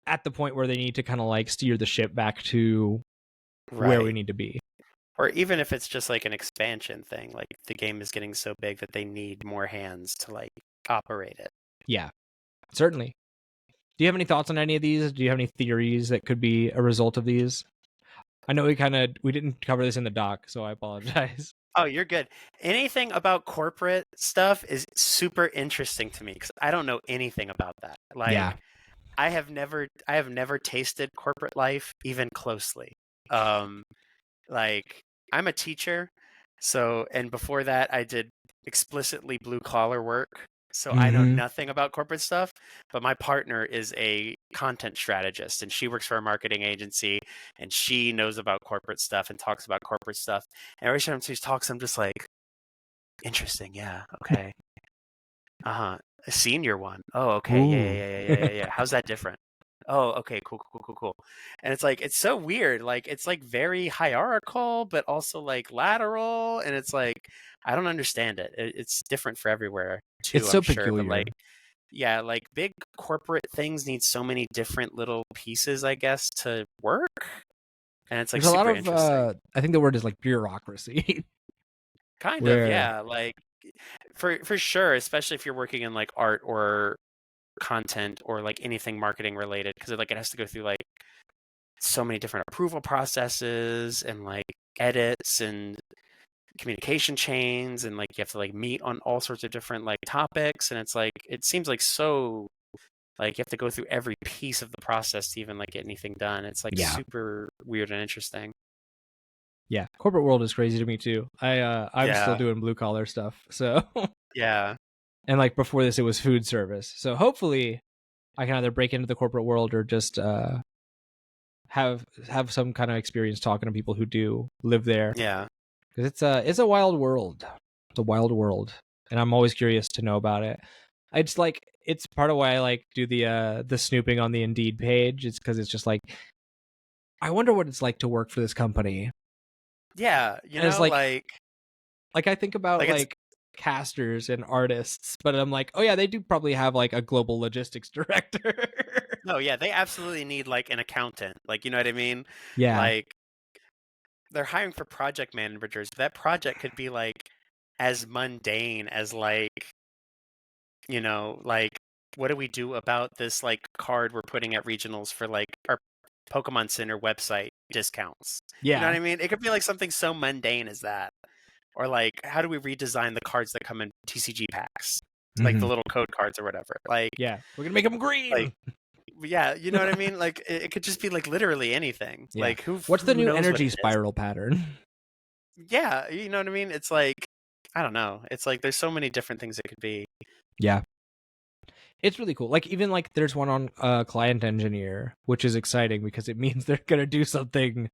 at the point where they need to kind of like steer the ship back to where we need to be. Or even if it's just like an expansion thing, like the game is getting so big that they need more hands to like operate it. Yeah, certainly. Do you have any thoughts on any of these? Do you have any theories that could be a result of these? I know we didn't cover this in the doc, so I apologize. Oh, you're good. Anything about corporate stuff is super interesting to me because I don't know anything about that. Like, yeah. I have never tasted corporate life even closely. Like, I'm a teacher, and before that I did explicitly blue collar work. So I know nothing about corporate stuff, but my partner is a content strategist and she works for a marketing agency and she knows about corporate stuff and talks about corporate stuff. And every time she talks, I'm just like, interesting. Yeah. Okay. A senior one. Oh, okay. Ooh. Yeah. How's that different? Oh, okay. Cool. And it's like, it's so weird. Like, it's like very hierarchical, but also like lateral. And it's like, I don't understand it. It's different for everywhere too. It's so peculiar. But like, yeah, like big corporate things need so many different little pieces, I guess, to work. And it's like there's super a lot of, interesting. I think the word is like bureaucracy. Kind of, yeah. Like for sure, especially if you're working in like art or content or like anything marketing related, because like it has to go through like so many different approval processes and like edits and communication chains, and like you have to like meet on all sorts of different like topics, and it's like it seems like so like you have to go through every piece of the process to even like get anything done. It's like super weird and interesting. Yeah, corporate world is crazy to me too. I'm still doing blue collar stuff, so yeah. And like before this, it was food service. So hopefully, I can either break into the corporate world or just have some kind of experience talking to people who do live there. Yeah, because it's a wild world. It's a wild world, and I'm always curious to know about it. It's part of why I like do the snooping on the Indeed page. It's because it's just like, I wonder what it's like to work for this company. Yeah, it's like I think about like casters and artists, but I'm like, oh yeah, they do probably have like a global logistics director. No, yeah, they absolutely need like an accountant. Like, you know what I mean? Yeah. Like they're hiring for project managers. That project could be like as mundane as like, you know, like what do we do about this like card we're putting at regionals for like our Pokemon Center website discounts? Yeah. You know what I mean? It could be like something so mundane as that. Or like, how do we redesign the cards that come in TCG packs? Like the little code cards or whatever. Like, yeah, we're gonna make them green. Like, yeah, you know what I mean? Like, it could just be like literally anything. Yeah. Like, what's the new energy spiral pattern? Yeah, you know what I mean? It's like, I don't know. It's like there's so many different things it could be. Yeah. It's really cool. Like even like there's one on Client Engineer, which is exciting because it means they're gonna do something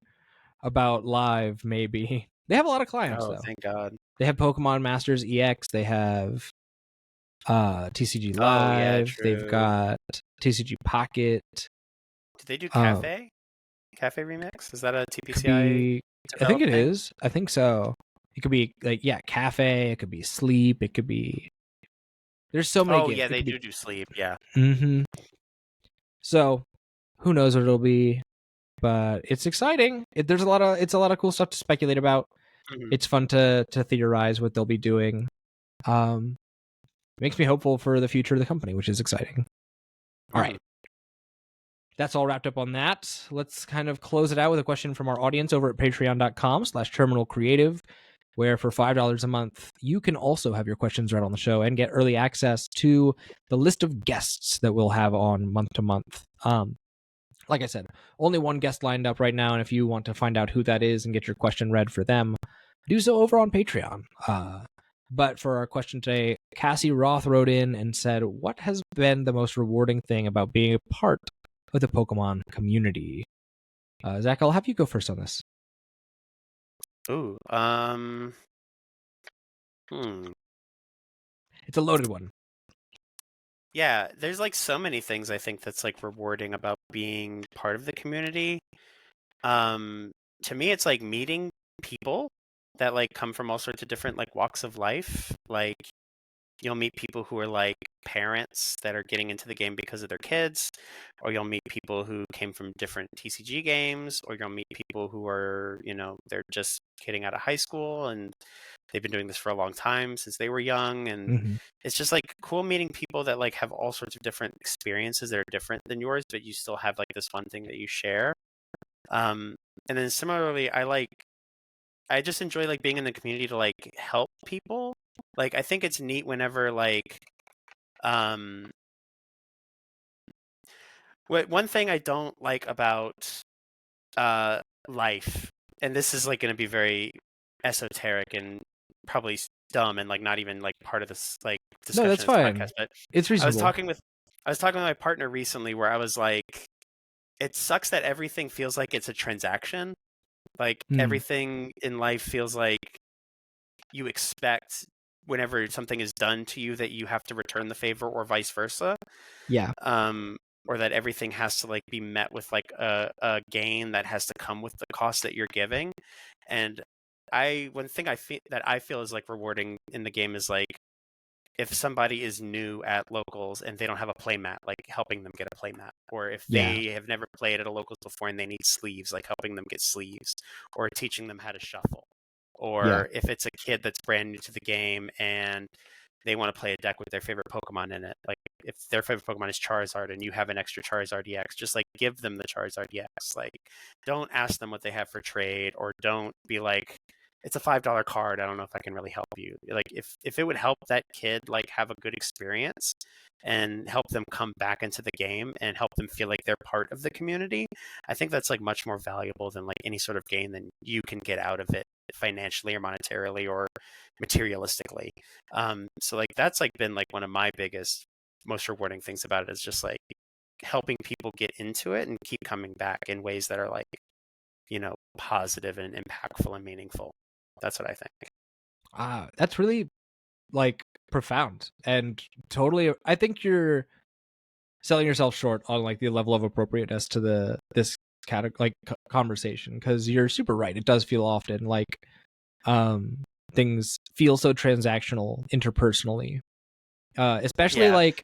about live. Maybe they have a lot of clients Oh, though. thank God. They have Pokemon Masters EX. They have TCG Oh yeah, Live. They've true. got TCG Pocket. Did they do Um, Cafe? Cafe Remix? Is that a could TPCI be. I think developed it thing? is. I think so. It could be like Cafe. It could be Sleep. It could be. There's so many Oh games. yeah, It they could be. do sleep. Yeah. Mm-hmm. So who knows what it'll be, but it's exciting. There's a lot of it's a lot of cool stuff to speculate about. Mm-hmm. It's fun to theorize what they'll be doing. Um, makes me hopeful for the future of the company, which is exciting. All right. That's all wrapped up on that. Let's kind of close it out with a question from our audience over at patreon.com/terminalcreative, where for $5 a month, you can also have your questions read on the show and get early access to the list of guests that we'll have on month to month. Like I said, only one guest lined up right now, and if you want to find out who that is and get your question read for them, do so over on Patreon. But for our question today, Cassie Roth wrote in and said, "What has been the most rewarding thing about being a part of the Pokemon community?" Zach, I'll have you go first on this. Ooh. Hmm. It's a loaded one. Yeah, there's like so many things I think that's like rewarding about being part of the community. Um, to me, it's like meeting people that like come from all sorts of different like walks of life. Like you'll meet people who are like parents that are getting into the game because of their kids, or you'll meet people who came from different TCG games, or you'll meet people who are, they're just getting out of high school and they've been doing this for a long time since they were young. And Mm-hmm. it's just like cool meeting people that like have all sorts of different experiences that are different than yours, but you still have like this one thing that you share. And then similarly, I just enjoy like being in the community to like help people. Like I think it's neat whenever like um one thing I don't like about life, and this is like going to be very esoteric and probably dumb and like not even like part of this like No, that's discussion of this fine. podcast, but It's I was reasonable. talking with I was talking with my partner recently where I was like, it sucks that everything feels like it's a transaction. Like Mm. everything in life feels like you expect whenever something is done to you that you have to return the favor or vice versa. Yeah. Or that everything has to like be met with like a gain that has to come with the cost that you're giving. And one thing I feel is like rewarding in the game is like if somebody is new at locals and they don't have a playmat, like helping them get a playmat, or if Yeah. they have never played at a locals before and they need sleeves, like helping them get sleeves, or teaching them how to shuffle, Yeah. or if it's a kid that's brand new to the game and they want to play a deck with their favorite Pokemon in it, like if their favorite Pokemon is Charizard and you have an extra Charizard EX, just like give them the Charizard EX. Like don't ask them what they have for trade, or don't be like, it's a $5 card. I don't know if I can really help you. Like if it would help that kid like have a good experience and help them come back into the game and help them feel like they're part of the community, I think that's like much more valuable than like any sort of gain that you can get out of it financially or monetarily or materialistically. So like that's like been like one of my biggest, most rewarding things about it is just like helping people get into it and keep coming back in ways that are like, positive and impactful and meaningful. That's what I think. That's really like profound and totally. I think you're selling yourself short on like the level of appropriateness to this conversation, because you're super right. It does feel often like things feel so transactional interpersonally, especially Yeah. like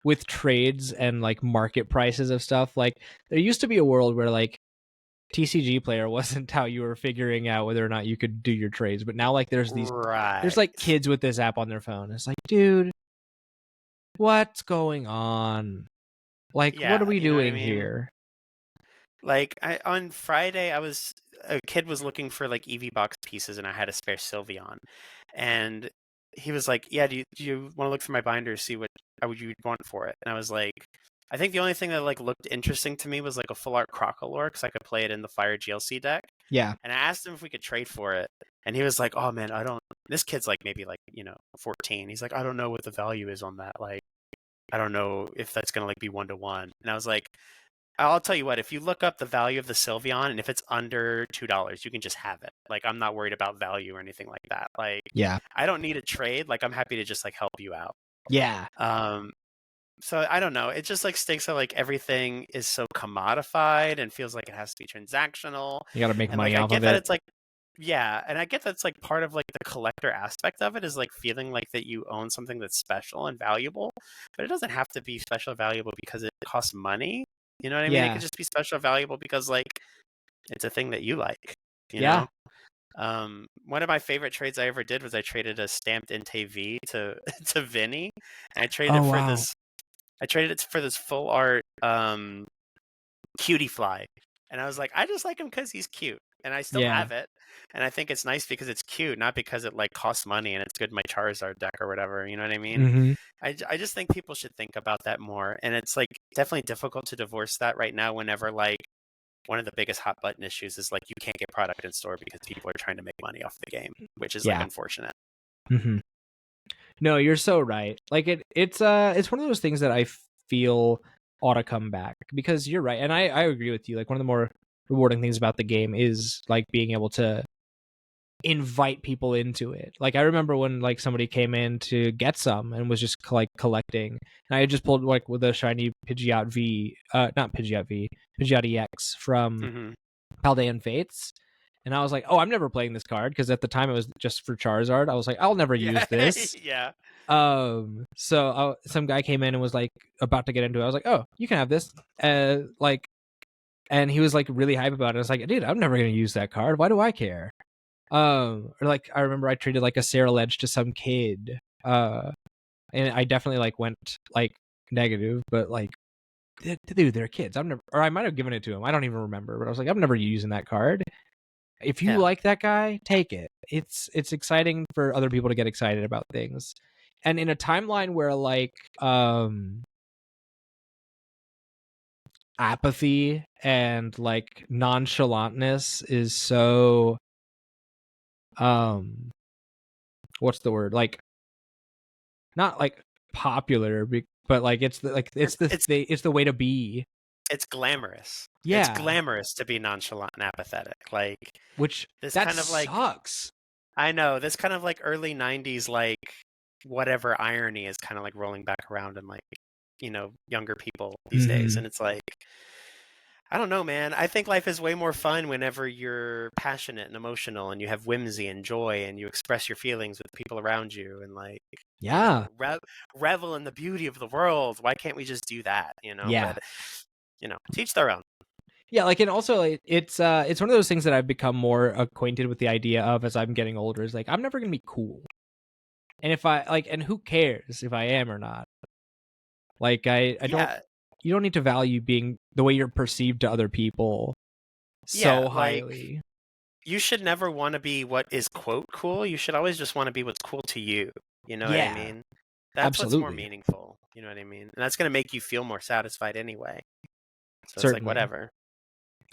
with trades and like market prices of stuff. Like there used to be a world where like TCG player wasn't how you were figuring out whether or not you could do your trades, but now like there's Right. like kids with this app on their phone. It's like, dude, what's going on? Like, what are Yeah, we you know what I doing mean? here? Like on Friday, a kid was looking for like EV box pieces, and I had a spare Sylveon, and he was like, "Yeah, do you want to look for my binder, see what I would you want for it?" And I was like, I think the only thing that like looked interesting to me was like a full art Crocalor because I could play it in the Fire GLC deck. Yeah. And I asked him if we could trade for it, and he was like, "Oh man, I don't." This kid's like maybe like 14. He's like, "I don't know what the value is on that. Like, I don't know if that's gonna like be 1-to-1. And I was like, I'll tell you what, if you look up the value of the Sylveon and if it's under $2, you can just have it. Like, I'm not worried about value or anything like that. Like, Yeah. I don't need a trade. Like, I'm happy to just like help you out. Yeah. So I don't know. It just like stinks that like everything is so commodified and feels like it has to be transactional. You got to make And money like I off get of that it. it's like yeah, and I get that's like part of like the collector aspect of it is like feeling like that you own something that's special and valuable, but it doesn't have to be special and valuable because it costs money. You know what I mean? It could Yeah. just be special and valuable because like it's a thing that you like, you Yeah. know? One of my favorite trades I ever did was I traded a stamped NTV to to Vinny, and Oh, wow. I traded it for this full art cutie fly. And I was like, I just like him because he's cute. And I still Yeah. have it. And I think it's nice because it's cute, not because it like costs money and it's good in my Charizard deck or whatever. You know what I mean? Mm-hmm. I just think people should think about that more. And it's like definitely difficult to divorce that right now whenever like one of the biggest hot button issues is like you can't get product in store because people are trying to make money off the game, which is like Yeah. unfortunate. Mm-hmm. No, you're so right. Like it's one of those things that I feel ought to come back, because you're right, and I agree with you. Like, one of the more rewarding things about the game is like being able to invite people into it. Like, I remember when like somebody came in to get some and was just like collecting, and I had just pulled like with a shiny Pidgeot V, not Pidgeot V, Pidgeot EX from Mm-hmm. Paldean Fates. And I was like, oh, I'm never playing this card, because at the time it was just for Charizard. I was like, I'll never use Yeah. this. Yeah. So some guy came in and was like about to get into it. I was like, oh, you can have this. Like, and he was like really hype about it. I was like, dude, I'm never gonna use that card. Why do I care? Or like, I remember I traded like a Sarah Ledge to some kid. And I definitely like went like negative, but like, dude, they're kids. I'm never, or I might have given it to him. I don't even remember, but I was like, I'm never using that card. If you Yeah. like that guy, take it. It's exciting for other people to get excited about things. And in a timeline where like apathy and like nonchalantness is so what's the word? Like, not like popular, but like it's the way to be. It's glamorous. It's Yeah. glamorous to be nonchalant and apathetic. Like Which this that kind of like sucks. I know this kind of like early '90s like whatever irony is kind of like rolling back around in like younger people these days, and it's like I don't know, man. I think life is way more fun whenever you're passionate and emotional and you have whimsy and joy and you express your feelings with people around you and like Yeah. revel in the beauty of the world. Why can't we just do that? Yeah. But teach their own. Yeah, like, and also like, it's one of those things that I've become more acquainted with the idea of as I'm getting older. Is like, I'm never gonna be cool, and if I like, and who cares if I am or not? Like, I don't. You don't need to value being the way you're perceived to other people so highly. Like, you should never want to be what is quote cool. You should always just want to be what's cool to you. You know what I mean? That's absolutely. what's more meaningful. You know what I mean? And that's going to make you feel more satisfied anyway. So Certainly. it's like whatever.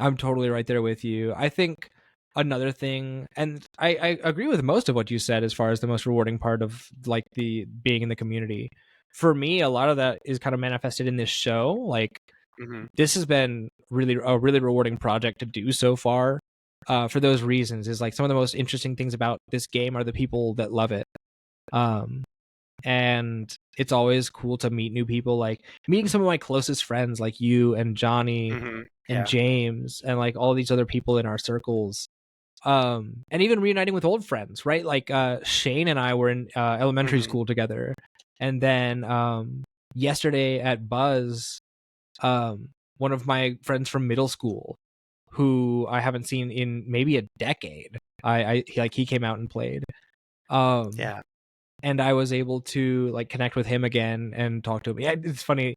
I'm totally right there with you. I think another thing, and I agree with most of what you said as far as the most rewarding part of like the being in the community. For me, a lot of that is kind of manifested in this show. Like, this has been a really rewarding project to do so far. For those reasons, is like some of the most interesting things about this game are the people that love it. And it's always cool to meet new people, like meeting some of my closest friends like you and Johnny and James and like all these other people in our circles. And even reuniting with old friends, right? Like Shane and I were in elementary school together. And then yesterday at Buzz, one of my friends from middle school who I haven't seen in maybe a decade, he came out and played. And I was able to like connect with him again and talk to him. Yeah, it's funny.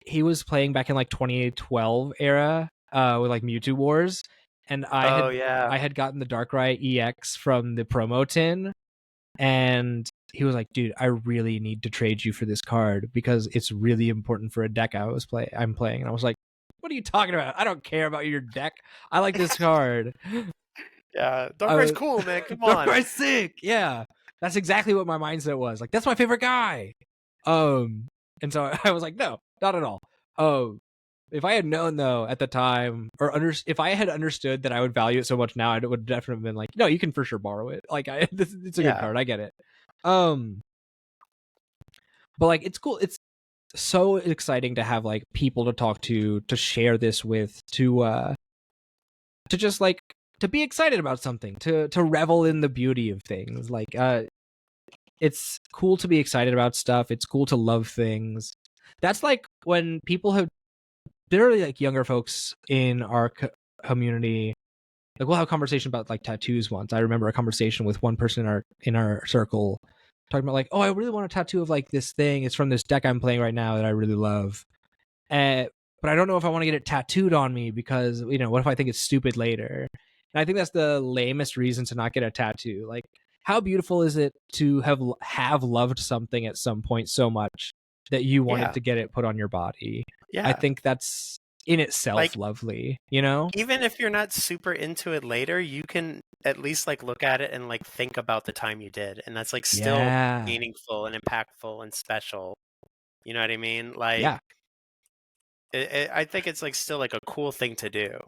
He was playing back in like 2012 era with like Mewtwo Wars, and I had gotten the Darkrai EX from the promo tin, and he was like, dude, I really need to trade you for this card because it's really important for a deck I'm playing. And I was like, what are you talking about? I don't care about your deck. I like this card. Yeah, Darkrai's cool, man. Come on. Darkrai's sick. Yeah. That's exactly what my mindset was. Like, that's my favorite guy. And so I was like, no, not at all. If I had known though at the time, or if I had understood that I would value it so much now, I would definitely have been like, no, you can for sure borrow it. Like, it's a good card. I get it. But like, it's cool. It's so exciting to have like people to talk to share this with, to just like to be excited about something, to revel in the beauty of things. Like, it's cool to be excited about stuff. It's cool to love things. That's like when people have, literally like younger folks in our community, like we'll have a conversation about like tattoos once. I remember a conversation with one person in our circle talking about like, oh, I really want a tattoo of like this thing. It's from this deck I'm playing right now that I really love. But I don't know if I want to get it tattooed on me because, you know, what if I think it's stupid later? And I think that's the lamest reason to not get a tattoo. Like, how beautiful is it to have loved something at some point so much that you wanted to get it put on your body? Yeah. I think that's in itself like, lovely, you know? Even if you're not super into it later, you can at least like look at it and like think about the time you did. And that's like still meaningful and impactful and special. You know what I mean? Like, I think it's like still like a cool thing to do.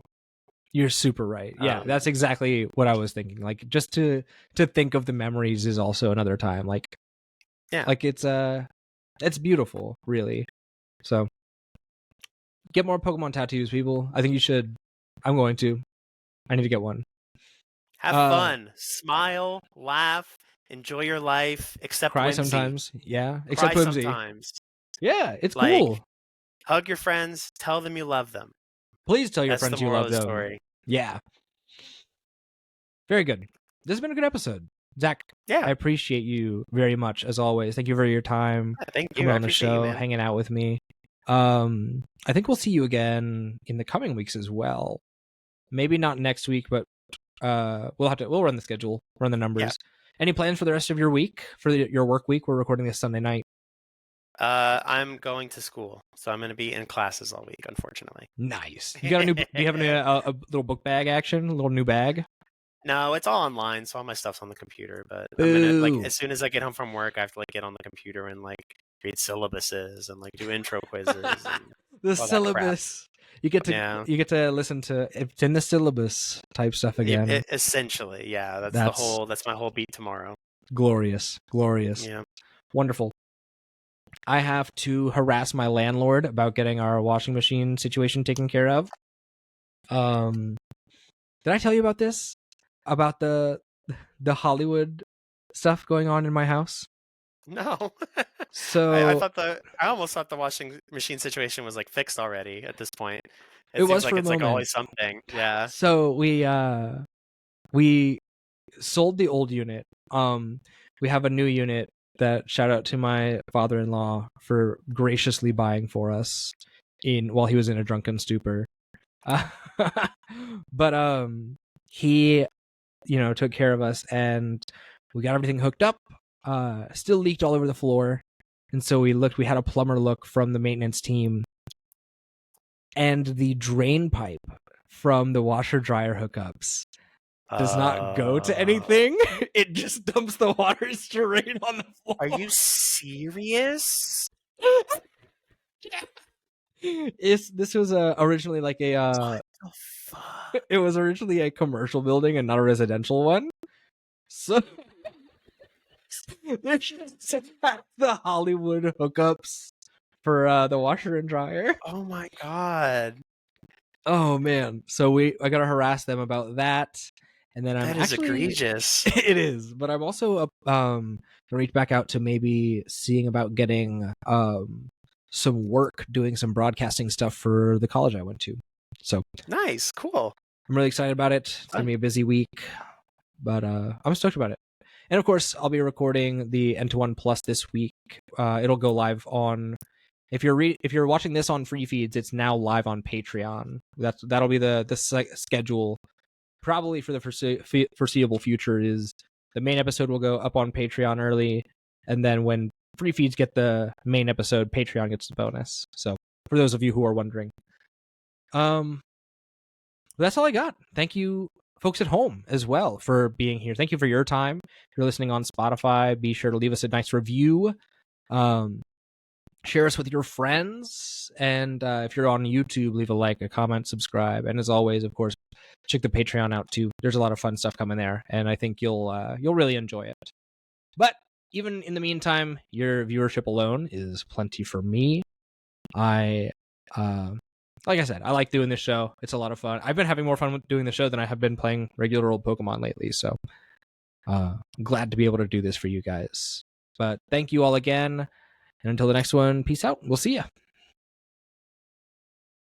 You're super right. Yeah, that's exactly what I was thinking. Like, just to think of the memories is also another time. Like, like it's beautiful, really. So, get more Pokemon tattoos, people. I think you should. I'm going to. I need to get one. Have fun, smile, laugh, enjoy your life. Except cry whimsy. Sometimes. Yeah, except cry whimsy. Sometimes. Yeah, it's like, cool. Hug your friends. Tell them you love them. Please tell your friends you love them. Story. Yeah. Very good. This has been a good episode. Zach, I appreciate you very much, as always. Thank you for your time. Thank you. Coming on the show, hanging out with me. I think we'll see you again in the coming weeks as well. Maybe not next week, but we'll run the schedule, run the numbers. Yeah. Any plans for the rest of your week, for your work week? We're recording this Sunday night. I'm going to school, so I'm going to be in classes all week, unfortunately. Nice. You got a new? Do you have a little book bag action? A little new bag? No, it's all online, so all my stuff's on the computer. But I'm gonna, like, as soon as I get home from work, I have to like get on the computer and like read syllabuses and like do intro quizzes. And the syllabus. You get to listen to it's in the syllabus type stuff again. Essentially, yeah. That's my whole beat tomorrow. Glorious. Yeah. Wonderful. I have to harass my landlord about getting our washing machine situation taken care of. Did I tell you about this? About the Hollywood stuff going on in my house? No. So I almost thought the washing machine situation was like fixed already at this point. It was like for it's like always something. Yeah. So we sold the old unit. We have a new unit that, shout out to my father-in-law for graciously buying for us while he was in a drunken stupor. But he, took care of us, and we got everything hooked up. Still leaked all over the floor, and so we had a plumber look from the maintenance team, and the drain pipe from the washer dryer hookups does not go to anything. It just dumps the water straight on the floor. Are you serious? This was originally like a what the fuck? It was originally a commercial building and not a residential one. So they're just the Hollywood hookups for the washer and dryer. Oh my god. Oh man. So I gotta harass them about that. And then that is egregious. It is, but I'm also gonna reach back out to maybe seeing about getting some work doing some broadcasting stuff for the college I went to. So nice, cool. I'm really excited about it. It's gonna be a busy week, but I'm stoked about it. And of course, I'll be recording the N21 Plus this week. It'll go live on. If you're watching this on free feeds, it's now live on Patreon. That'll be the schedule. Probably for the foreseeable future is the main episode will go up on Patreon early, and then when free feeds get the main episode, Patreon gets the bonus. So for those of you who are wondering, that's all I got. Thank you, folks at home, as well, for being here. Thank you for your time. If you're listening on Spotify, be sure to leave us a nice review. share us with your friends. And if you're on YouTube, leave a like, a comment, subscribe. And as always, of course, check the Patreon out too. There's a lot of fun stuff coming there, and I think you'll really enjoy it. But even in the meantime, your viewership alone is plenty for me. Like I said, I like doing this show. It's a lot of fun. I've been having more fun doing the show than I have been playing regular old Pokemon lately. So glad to be able to do this for you guys. But thank you all again. And until the next one, peace out. We'll see ya.